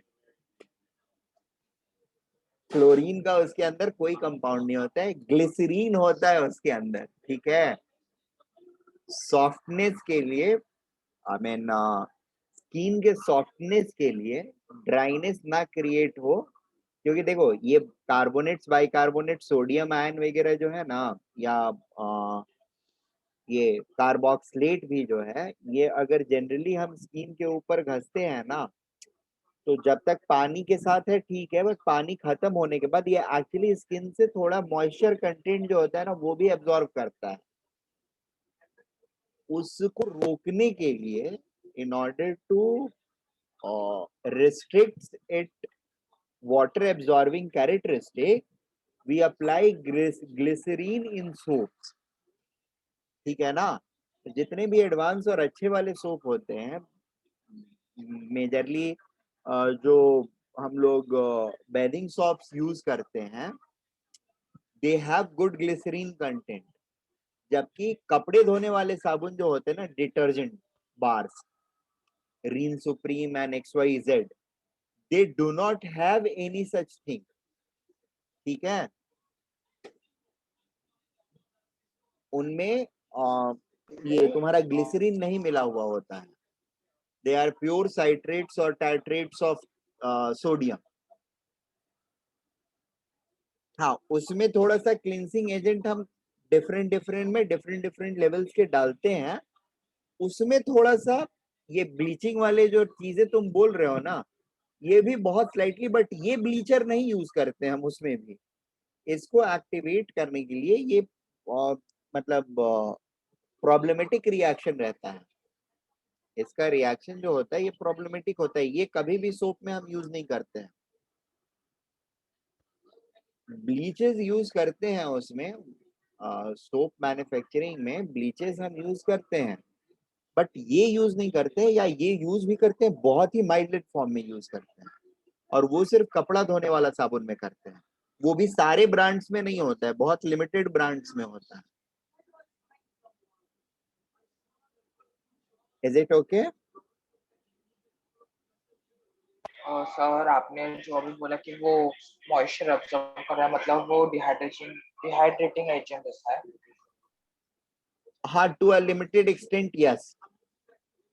Chlorine का उसके अंदर कोई कंपाउंड नहीं होता है, ग्लिसरीन होता है उसके अंदर, ठीक है। सॉफ्टनेस के लिए, आई मीन स्किन के सॉफ्टनेस के लिए, ड्राइनेस ना क्रिएट हो, क्योंकि देखो ये कार्बोनेट्स, बाइकार्बोनेट, सोडियम आयन वगैरह जो है ना, या ये कार्बोक्सिलेट भी जो है, ये अगर जनरली हम स्किन के ऊपर घसते हैं ना, तो जब तक पानी के साथ है ठीक है, बट पानी खत्म होने के बाद ये एक्चुअली स्किन से थोड़ा मॉइस्चर कंटेंट जो होता है ना, वो भी एब्जॉर्ब करता है। उसको रोकने के लिए, in order to restricts it water absorbing characteristic, we apply glycerine in soaps, ठीक है ना। जितने भी एडवांस और अच्छे वाले सोप होते हैं, मेजरली जो हम लोग बेदिंग सोप्स यूज करते हैं, they have good glycerine content. जबकि कपड़े धोने वाले साबुन जो होते हैं ना, detergent bars, Rin supreme and XYZ, they do not have any such thing, ठीक है। उनमें ये तुम्हारा ग्लिसरीन नहीं मिला हुआ होता है, दे आर प्योर साइट्रेट्स और टाइट्रेट्स ऑफ सोडियम। हाँ, उसमें थोड़ा सा क्लिनसिंग एजेंट हम डिफरेंट डिफरेंट में डिफरेंट डिफरेंट लेवल्स के डालते हैं। उसमें थोड़ा सा ये ब्लीचिंग वाले जो चीजें तुम बोल रहे हो ना, ये भी बहुत स्लाइटली, बट ये ब्लीचर नहीं यूज करते हम उसमें भी। इसको एक्टिवेट करने के लिए ये मतलब प्रॉब्लमेटिक रिएक्शन रहता है। इसका रिएक्शन जो होता है ये प्रॉब्लमेटिक होता है, ये कभी भी सोप में हम यूज नहीं करते हैं। ब्लीचेस यूज करते हैं उसमें, सोप मैन्युफैक्चरिंग में ब्लीचेस हम यूज करते हैं, बट ये यूज नहीं करते हैं, या ये यूज भी करते हैं बहुत ही माइल्ड फॉर्म में यूज करते हैं, और वो सिर्फ कपड़ा धोने वाला साबुन में करते हैं। वो भी सारे ब्रांड्स में नहीं होता है, बहुत लिमिटेड ब्रांड्स में होता है। Is it okay? सर आपने जो अभी बोला कि वो मॉइस्चर अब्सॉर्ब कर रहा है, मतलब वो डिहाइड्रेटिंग एजेंट ऐसा है। हाँ, to a limited extent yes,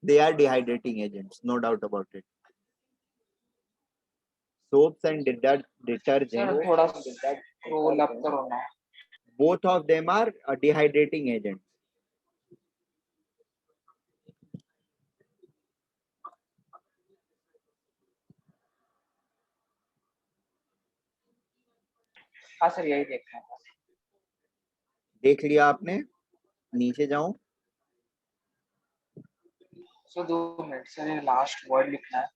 they are dehydrating agents, no doubt about it. Soaps and sir detergents, थोड़ा स्क्रॉल अप करो ना। both of them are dehydrating agents. हाँ सर, यही देखना है। देख लिया आपने? नीचे जाऊं? सर 2 मिनट सर, ये लास्ट वर्ड लिखना है।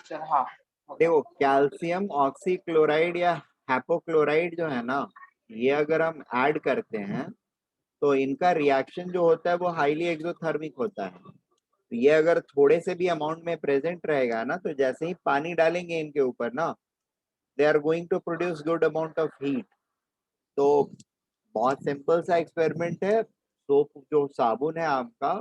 सर हाँ, देखो, कैल्शियम ऑक्सीक्लोराइड या हाइपोक्लोराइड जो है ना, ये अगर हम ऐड करते हैं तो इनका रिएक्शन जो होता है वो हाईली एक्सोथर्मिक होता है। तो ये अगर थोड़े से भी अमाउंट में प्रेजेंट रहेगा ना, तो जैसे ही पानी डालेंगे इनके ऊपर ना, they are going to produce good amount of heat. तो बहुत सिंपल सा एक्सपेरिमेंट है। सोप जो साबुन है आपका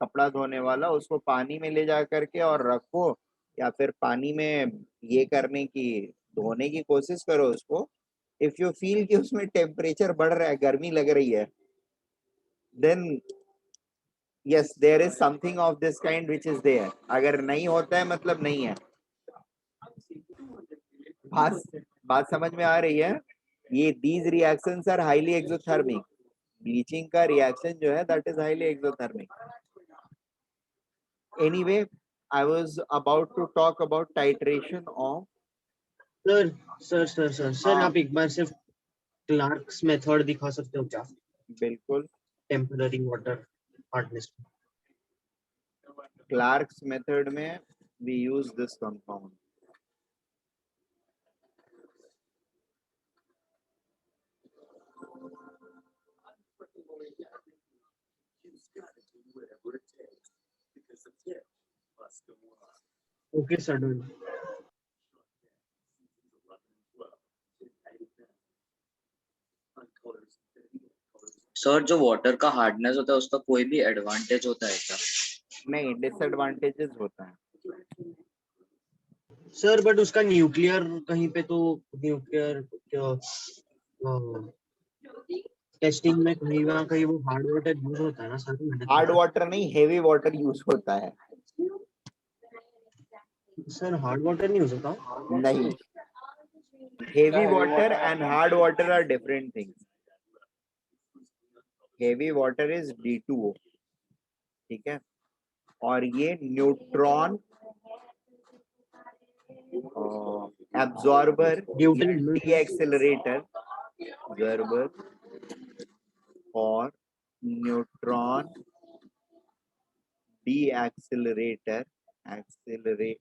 कपड़ा धोने वाला, उसको पानी में ले जा करके और रखो, या फिर पानी में ये करने की, धोने की कोशिश करो उसको। इफ यू फील कि उसमें टेम्परेचर बढ़ रहा है, गर्मी लग रही है, then yes there is something of this kind which is there. अगर नहीं होता है मतलब नहीं है। बात बात समझ में आ रही है? ये these reactions are highly exothermic. Bleaching का रिएक्शन जो है that is highly exothermic. Anyway, I was about to talk about titration of. Sir आप एक बार सिर्फ क्लार्क्स मेथड दिखा सकते हो क्या? बिल्कुल। Temporary water hardness. Clark's method में we use this compound. Okay, sudden. Sir जो वाटर का हार्डनेस होता है उसका कोई भी एडवांटेज होता है क्या? नहीं, डिसएडवांटेजेस होता है। सर बट उसका न्यूक्लियर कहीं पे तो न्यूक्लियर टेस्टिंग में कहीं वहाँ कहीं वो हार्ड वाटर यूज होता है ना सर? मैंने हार्ड देखा। वाटर नहीं, हेवी वाटर यूज होता है। सर हार्ड वाटर नहीं यूज होता? नहीं, heavy heavy water water and है। Hard water are different things. Heavy water is D2O, ठीक है, और ये न्यूट्रॉन एब्जॉर्बर या ड्यूटन डी एक्सेलरेटर, एब्जॉर्बर और न्यूट्रॉन डी एक्सेलरेटर, एक्सेलरेटर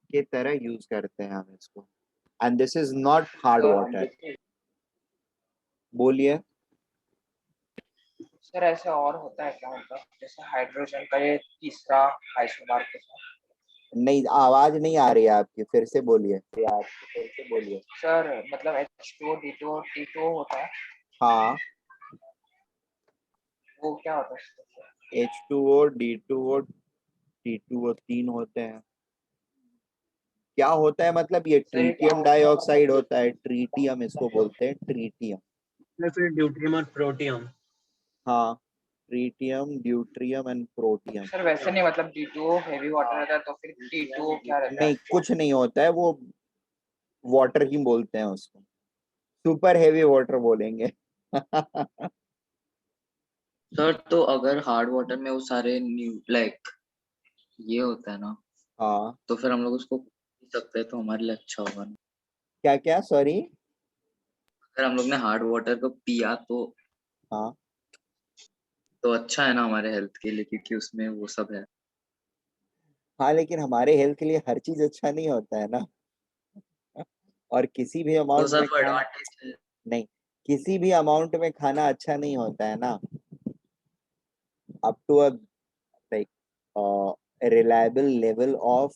के तरह यूज करते हैं हम इसको। And this is not hard water. बोलिए। सर ऐसे और होता है क्या, मतलब जैसे हाइड्रोजन का ये तीसरा आइसोमर के साथ? नहीं, आवाज नहीं आ रही है आपकी, फिर से बोलिए। सर मतलब H2O D2O T2O होता है, हाँ, वो क्या होता है सर? H2O D2O T2O, तीन होते हैं। क्या होता है मतलब, ये सर ये क्या ट्रीटियम होता है? डाइऑक्साइड होता है, ट्रीटियम इसको बोलते हैं, ट्रीटियम। फिर ड्यूट्रियम और प्रोटियम। हाँ, tritium, deuterium and protium. Sir वैसे नहीं, मतलब D2O हेवी वाटर रहता है तो फिर T2O क्या रहता है? नहीं, कुछ नहीं होता है, वो वाटर ही बोलते हैं उसको, सुपर हेवी वाटर बोलेंगे। सर तो अगर हार्ड वाटर में वो सारे न्यू लाइक ये होता है ना, हाँ, तो फिर हम लोग उसको पी सकते हैं तो हमारे लिए अच्छा होगा ना? क्या क्या, सॉरी। अगर हम लोग ने हार्ड वाटर को पिया हाँ तो अच्छा है ना हमारे हेल्थ के लिए, क्योंकि उसमें वो सब है। हाँ, लेकिन हमारे हेल्थ के लिए हर चीज अच्छा नहीं होता है ना। और किसी भी तो अमाउंट सर में वो खाना, एडवांटेज है। नहीं, किसी भी अमाउंट में खाना अच्छा नहीं होता है ना। Up to a like reliable level of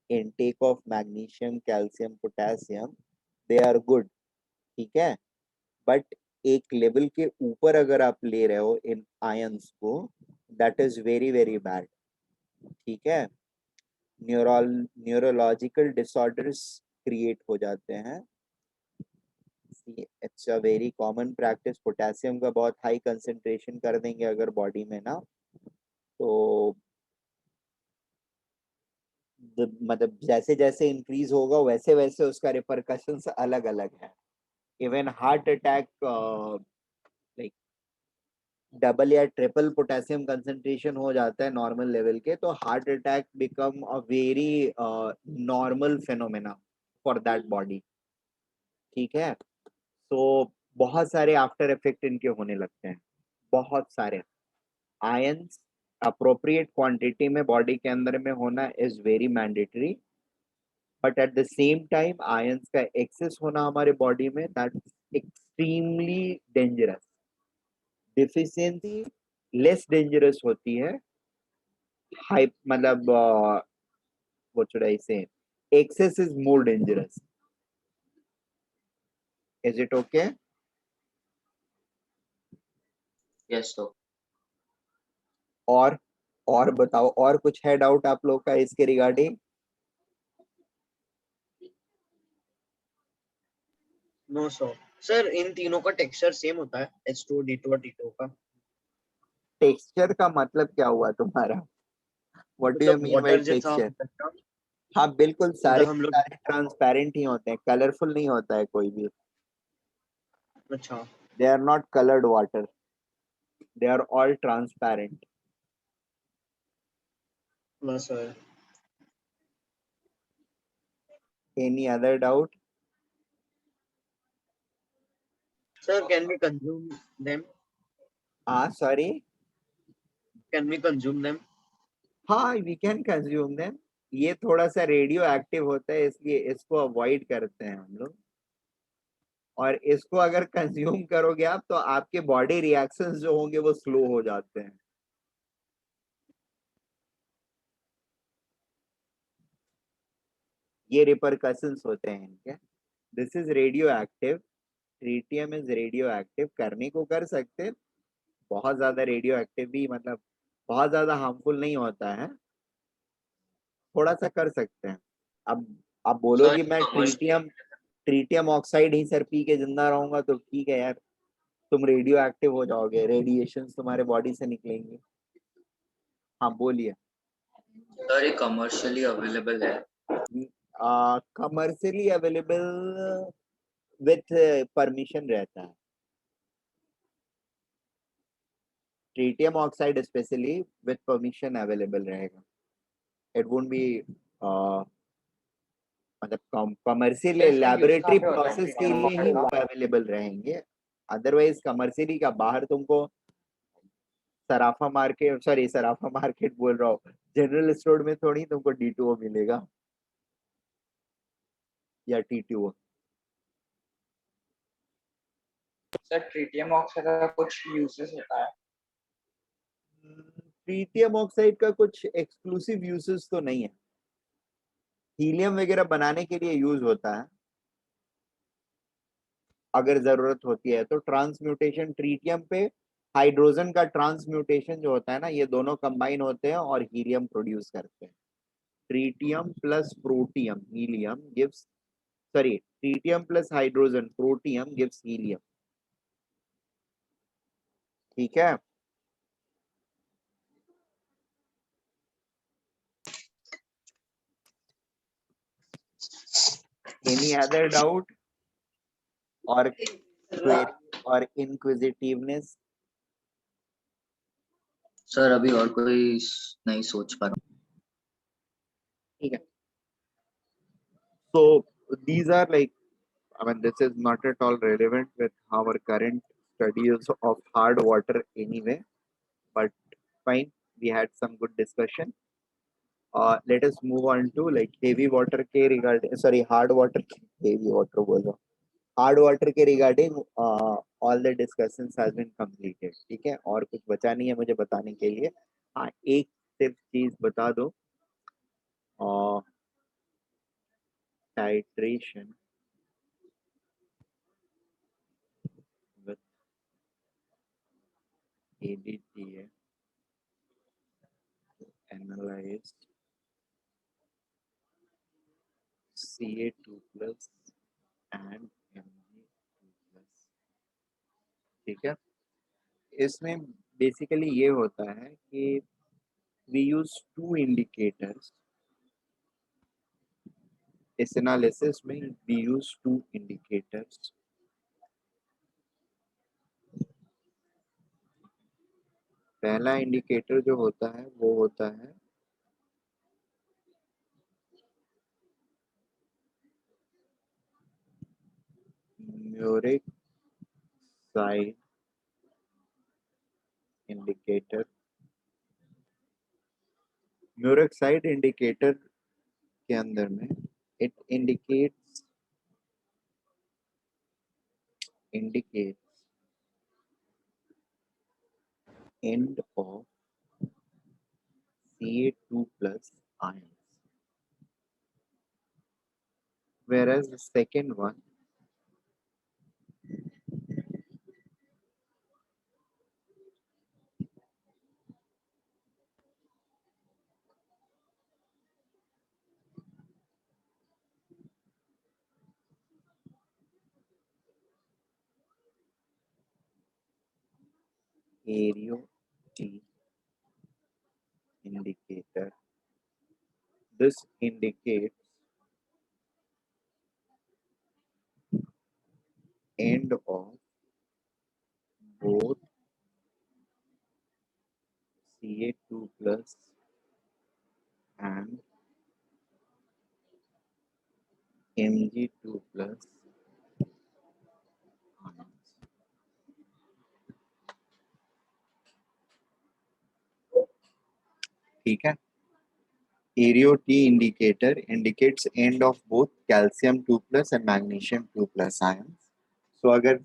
intake of magnesium, calcium, potassium, they are good, ठीक है। बट एक लेवल के ऊपर अगर आप ले रहे हो इन आयंस को, that is very very bad, ठीक है। न्यूरोलॉजिकल डिसऑर्डर्स क्रिएट हो जाते हैं। It's a very common practice. Potassium का बहुत हाई कंसेंट्रेशन कर देंगे अगर बॉडी में ना, तो मतलब जैसे जैसे इंक्रीज होगा वैसे वैसे उसका रिपरकशंस अलग अलग है। Even heart attack, like double या ट्रिपल पोटेशियम कंसंट्रेशन हो जाता है नॉर्मल लेवल के, तो heart attack become a very normal phenomena for that body, ठीक है। तो बहुत सारे आफ्टर इफेक्ट इनके होने लगते हैं, बहुत सारे। आयंस अप्रोप्रिएट क्वांटिटी में बॉडी के अंदर में होना is very mandatory, but at the same time ions का एक्सेस होना हमारे बॉडी में, that's extremely dangerous. Deficiency less dangerous होती है, हाई मतलब what should I say, excess is more dangerous. Is it okay? Yes तो और बताओ, और कुछ है डाउट आप लोग का इसके रिगार्डिंग? No sir. सर इन तीनों का टेक्सचर सेम होता है, H2O D2 और T2 का? टेक्सचर का मतलब क्या हुआ तुम्हारा? व्हाट डू यू मतलब मीन बाय वाटर जैसा टेक्सचर? होता है क्या? हाँ बिल्कुल, सारे मतलब हम लोग। सारे ट्रांसपेरेंट ही होते हैं, कलरफुल नहीं होता है कोई भी। अच्छा। They are not coloured water, they are all transparent. हाँ sir. Any other doubt? Sir can we consume them? हाँ, sorry. Can we consume them? हाँ, वी कैन कंज्यूम देम। ये थोड़ा सा रेडियो एक्टिव होता है, इसलिए इसको अवॉइड करते हैं हम लोग। और इसको अगर कंज्यूम करोगे आप, तो आपके बॉडी रिएक्शंस जो होंगे वो स्लो हो जाते हैं। ये रिपरकशंस होते हैं इनके। This is radio active, tritium is radio active. करने को कर सकते, बहुत ज्यादा रेडियो एक्टिव भी मतलब बहुत ज्यादा हार्मफुल नहीं होता है, थोड़ा सा कर सकते हैं। अब आप बोलो कि मैं ट्रीटियम ऑक्साइड ही सर पी के जिंदा रहूंगा, तो ठीक है यार, तुम रेडियो एक्टिव हो जाओगे, रेडिएशन तुम्हारे बॉडी से निकलेंगे। हाँ बोलिए। सर ये कमर्शियली अवेलेबल है? कमर्शियली अवेलेबल विथ परमिशन रहता है। Tritium oxide specially with permission available रहेगा। इट वोंट बी मतलब कमर्शियल इसका use लैबोरेटरी कहाँ पे होता है प्रोसेस के ट्रीटियम लिए ही ऑक्साइड वो का? अवेलेबल रहेंगे। अदरवाइज कमर्शियली का बाहर तुमको सराफा मार्केट, सॉरी सराफा मार्केट बोल रहा हूँ, जनरल स्टोर में थोड़ी तुमको D2O मिलेगा या T2O। सर ट्रीटियम ऑक्साइड का कुछ यूजेस होता है? ट्रीटियम ऑक्साइड का कुछ एक्सक्लूसिव यूजेस तो नहीं है, हीलियम वगैरह बनाने के लिए यूज होता है अगर जरूरत होती है तो। ट्रांसम्यूटेशन ट्रीटियम पे हाइड्रोजन का ट्रांसम्यूटेशन जो होता है ना, ये दोनों कंबाइन होते हैं और हीलियम प्रोड्यूस करते हैं। Tritium plus protium helium gives, sorry tritium plus hydrogen protium gives helium. ठीक है। एनी अदर डाउट और क्वेरी और इंक्विजिटिवनेस? सर अभी और कोई नहीं सोच पा रहा ठीक है। So these are like, I mean, this is not at all relevant with our current studies of hard water anyway, but fine, we had some good discussion. Let us move on to like heavy water के regarding, sorry, hard water, heavy water बोल रहा हूँ, hard water के regarding all the discussions has been completed. ठीक है, और कुछ बचा नहीं है मुझे बताने के लिए। हाँ, एक सिर्फ चीज बता दो, titration with ADTA analyze Ca2 plus and Mg2 plus। ठीक है, इसमें बेसिकली ये होता है कि we use two indicators। इस एनालिसिस में we use two indicators। पहला इंडिकेटर जो होता है वो होता है म्यूरिक साइड इंडिकेटर। म्यूरिक साइड इंडिकेटर के अंदर में it indicates end of Ca2 plus ions, whereas the second one Aereo T indicator. This indicates end of both Ca2 plus and Mg2 plus ions। ठीक है, Aereo T indicator indicates end of both calcium 2 plus and magnesium 2 plus ions। So अगर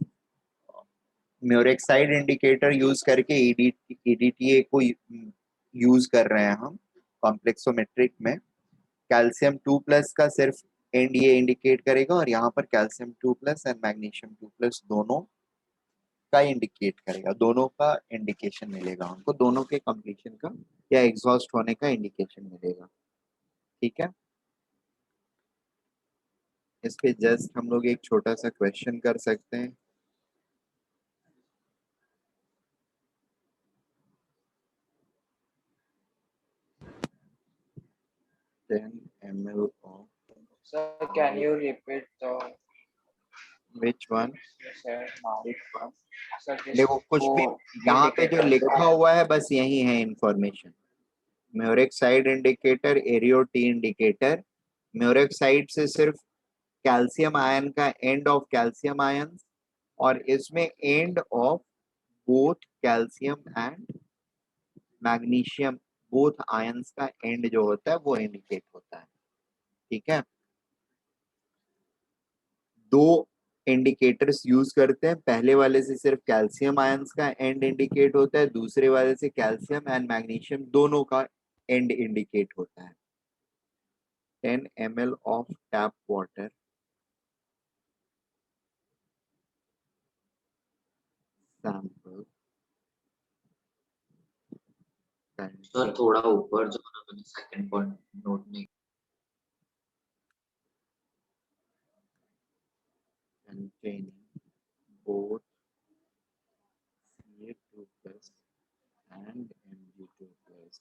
म्यूरेक्साइड indicator use करके EDTA को use कर रहे हैं हम complexometric में, कैल्शियम 2 प्लस का सिर्फ एंड ये इंडिकेट करेगा, और यहाँ पर कैल्शियम 2+ एंड मैग्नीशियम 2+ दोनों का इंडिकेट करेगा, दोनों का इंडिकेशन मिलेगा हमको, दोनों के कंप्लीशन का या एग्जॉस्ट होने का इंडिकेशन मिलेगा। ठीक है, इस पे जस्ट हम लोग एक छोटा सा क्वेश्चन कर सकते हैं। Then ml of Sir, can you repeat the which one? said now? Which one? Sir, देखो कुछ भी जिसको यहाँ पे जो indicator लिखा हुआ है बस यही है इंफॉर्मेशन। म्यूरिक साइड इंडिकेटर, एरियो टी इंडिकेटर। म्यूरिक साइड से सिर्फ कैल्शियम आयन का एंड ऑफ कैल्शियम आयन, और इसमें end of both calcium and magnesium both ions का एंड जो होता है वो इंडिकेट होता है। ठीक है, दो इंडिकेटर्स यूज करते हैं, पहले वाले से सिर्फ कैल्शियम आयंस का एंड इंडिकेट होता है, दूसरे वाले से कैल्शियम एंड मैग्नीशियम दोनों का एंड इंडिकेट होता है। 10 ml of tap water sample sir थोड़ा ऊपर जो ना मैंने सेकंड पॉइंट नोट नहीं। containing both Ca2+ and Mg2+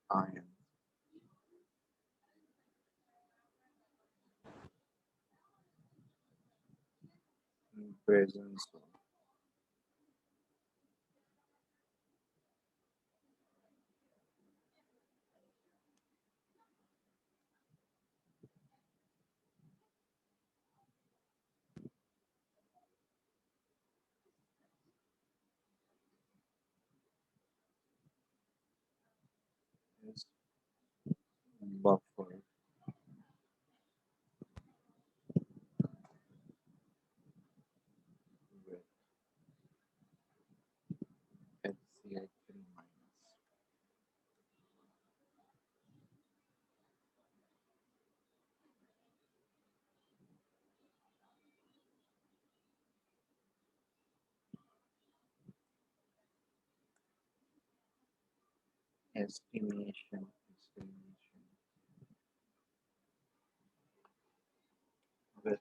ion in presence of is buffered with HCl3-. Estimation with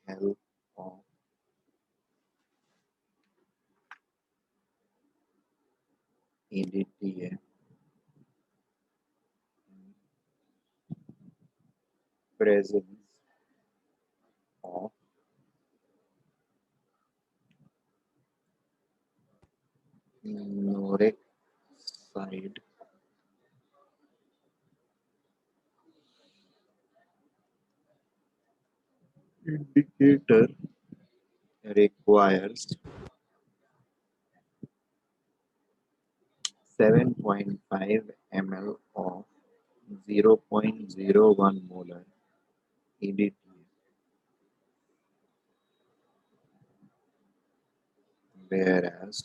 help of EDTA presence of Noric side indicator requires 7.5 ml of 0.01 molar EDTA, whereas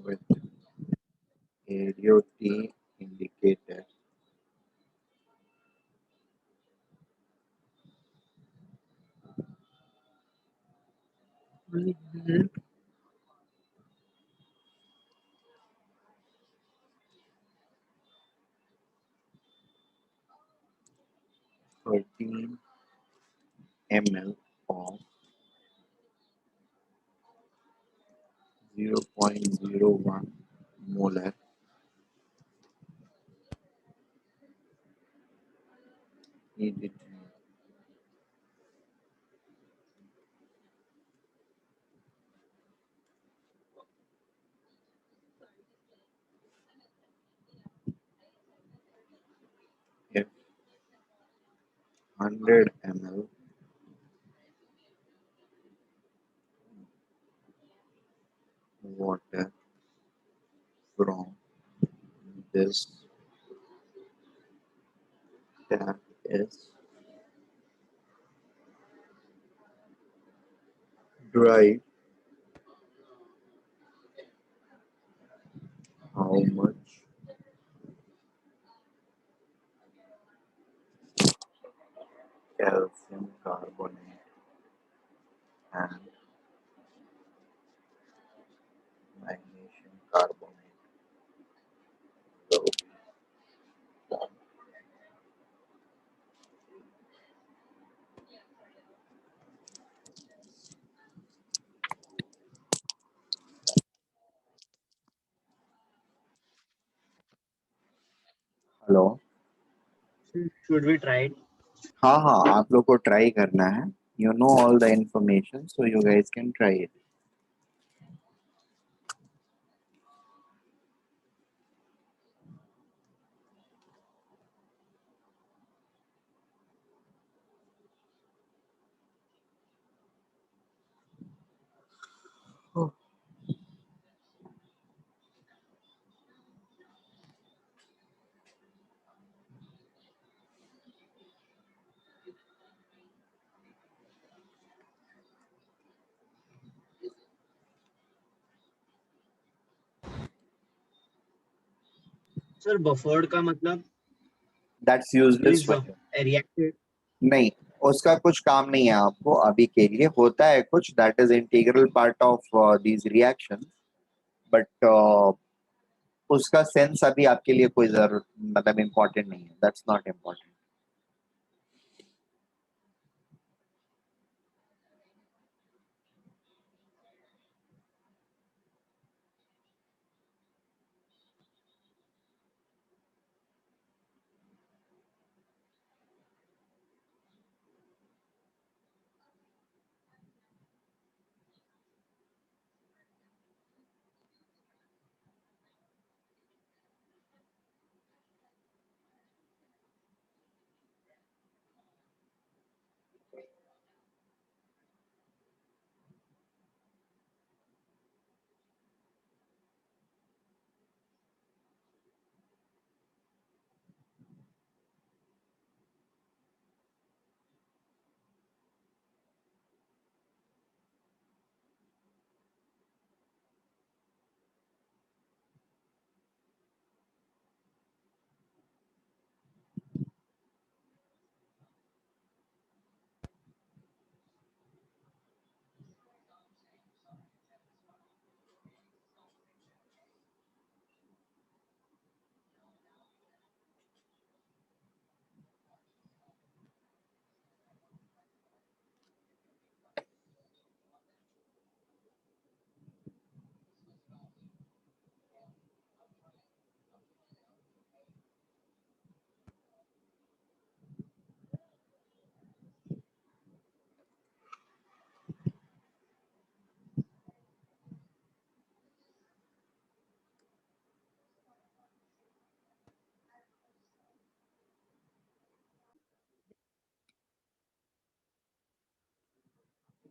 with ARIO-T indicator we need 13 ml of 0.01 molar EDTA. If 100 ml water from this tap is Right. How much calcium carbonate and magnesium carbonate will be formed? Hello. Should we try it? हाँ हाँ, आप लोग को try करना है. You know all the information, so you guys can try it. Sir, buffered का मतलब That's useless is for you. reacted. नहीं, उसका कुछ काम नहीं है आपको अभी के लिए. होता है कुछ, that is integral part of these reactions, but उसका सेंस अभी आपके लिए कोई जरूर मतलब इम्पोर्टेंट नहीं है. That's not important.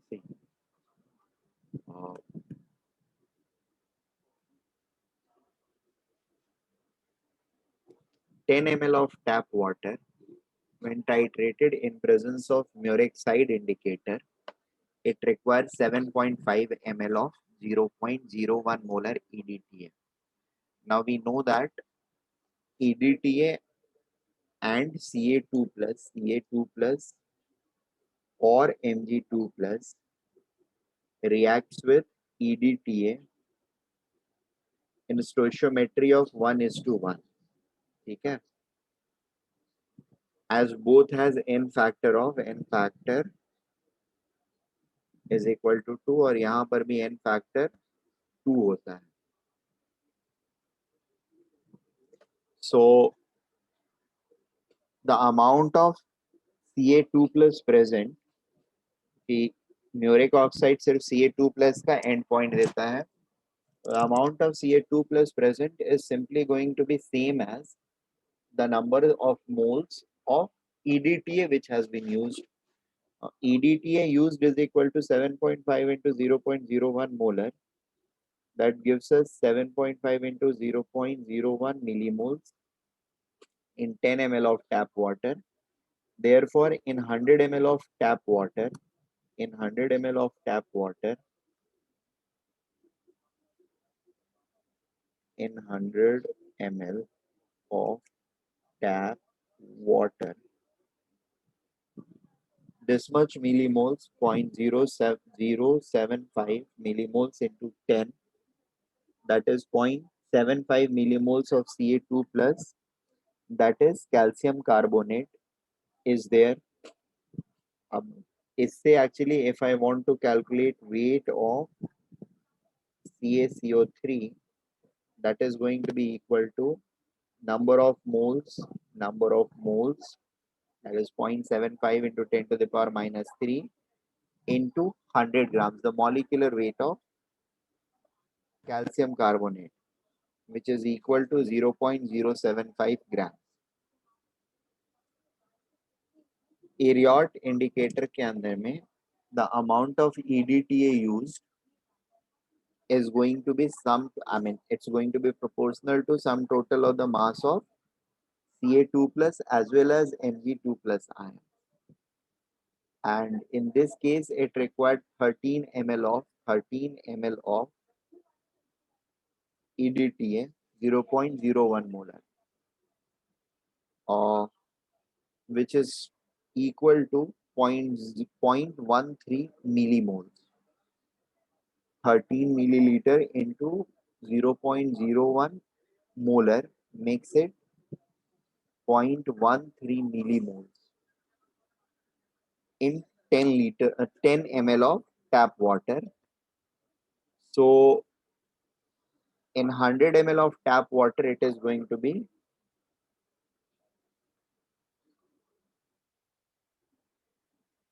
See, uh, 10 ml of tap water when titrated in presence of Murex side indicator, it requires 7.5 ml of 0.01 molar EDTA. Now we know that EDTA and Ca2 plus or Mg2 plus reacts with EDTA in stoichiometry of 1:1. ठीक है? As both has n factor of n factor is equal to 2 और यहाँ पर भी n factor 2 होता है. So the amount of Ca2 plus present, कि म्यूरिक oxide सिर्फ Ca2 plus का एंड पॉइंट देता है. The amount of Ca2 plus present is simply going to be same as the number of moles of EDTA which has been used. EDTA used is equal to 7.5 into 0.01 molar. That gives us 7.5 into 0.01 millimoles in 10 ml of tap water. Therefore, in 100 ml of tap water, in 100 ml of tap water, in 100 ml of tap water, this much millimoles, 0.075 millimoles into 10, that is 0.75 millimoles of Ca2 plus, that is calcium carbonate is there. इससे actually if I want to calculate weight of CaCO3, that is going to be equal to number of moles, that is 0.75 into 10 to the power minus 3 into 100 grams, the molecular weight of calcium carbonate, which is equal to 0.075 grams. एरियॉट indicator के अंदर में the amount of EDTA used is going to be it's going to be proportional to sum total of the mass of Ca2 plus as well as Mg2 plus ion. And in this case, it required 13 ml of EDTA, 0.01 molar, which is equal to 0.13 millimoles. 13 milliliter into 0.01 molar makes it 0.13 millimoles in 10 ml of tap water. So in 100 ml of tap water, it is going to be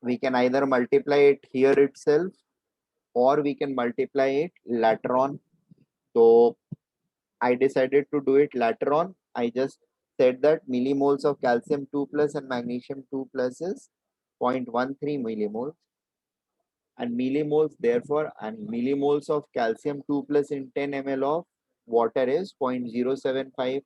we can either multiply it here itself or we can multiply it later on. So I decided to do it later on. I just said that millimoles of calcium 2 plus and magnesium 2 plus is 0.13 millimoles, and millimoles therefore, and millimoles of calcium 2 plus in 10 ml of water is 0.075.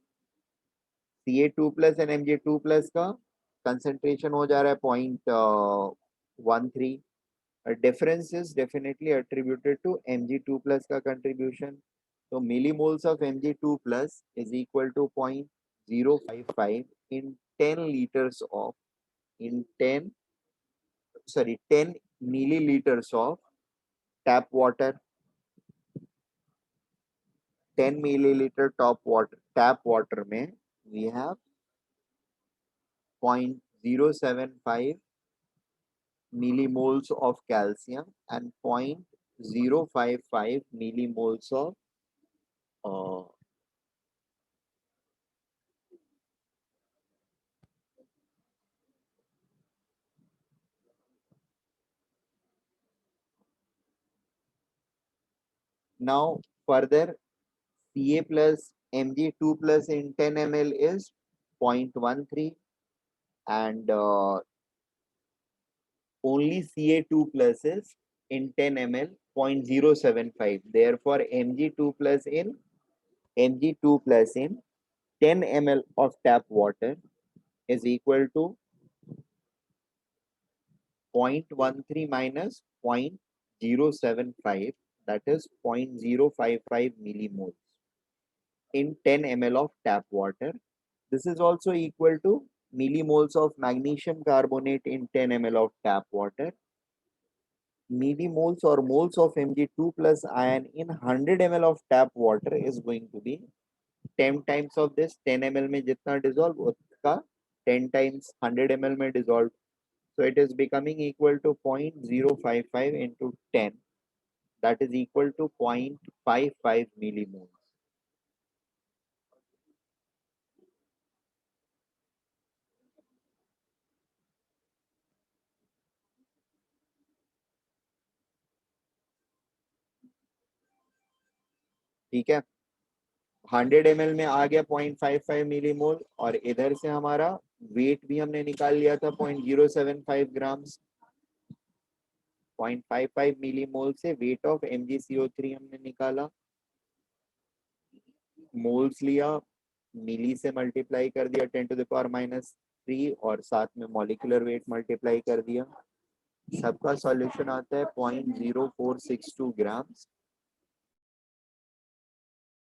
Ca2 plus and Mg2 plus का concentration हो जा रहा है 0.13. A difference is definitely attributed to Mg2 plus का contribution. So millimoles of Mg2 plus is equal to 0.055 in 10 liters of 10 milliliters of tap water. 10 milliliter tap water में we have 0.075 millimoles of calcium and 0.055 millimoles of now further Ca plus Mg2 plus in 10 ml is 0.13 and only Ca2 plus is in 10 ml 0.075. Therefore Mg2 plus in 10 ml of tap water is equal to 0.13 minus 0.075, that is 0.055 millimoles in 10 ml of tap water. This is also equal to millimoles of magnesium carbonate in 10 ml of tap water. Millimoles or moles of Mg2 plus ion in 100 ml of tap water is going to be 10 times of this. 10 ml में जितना dissolve उसका 10 times 100 ml में dissolve. So it is becoming equal to 0.055 into 10. That is equal to 0.55 millimoles. ठीक है, 100 ml में आ गया 0.55 millimole और इधर से हमारा वेट भी हमने निकाल लिया था 0.075 ग्राम्स. 0.55 मिलीमोल से वेट ऑफ MgCO3 हमने निकाला, मोल्स लिया, मिली से मल्टीप्लाई कर दिया 10 to the power minus 3 और साथ में मॉलिक्यूलर वेट मल्टीप्लाई कर दिया. सबका सॉल्यूशन आता है 0.0462 ग्राम्स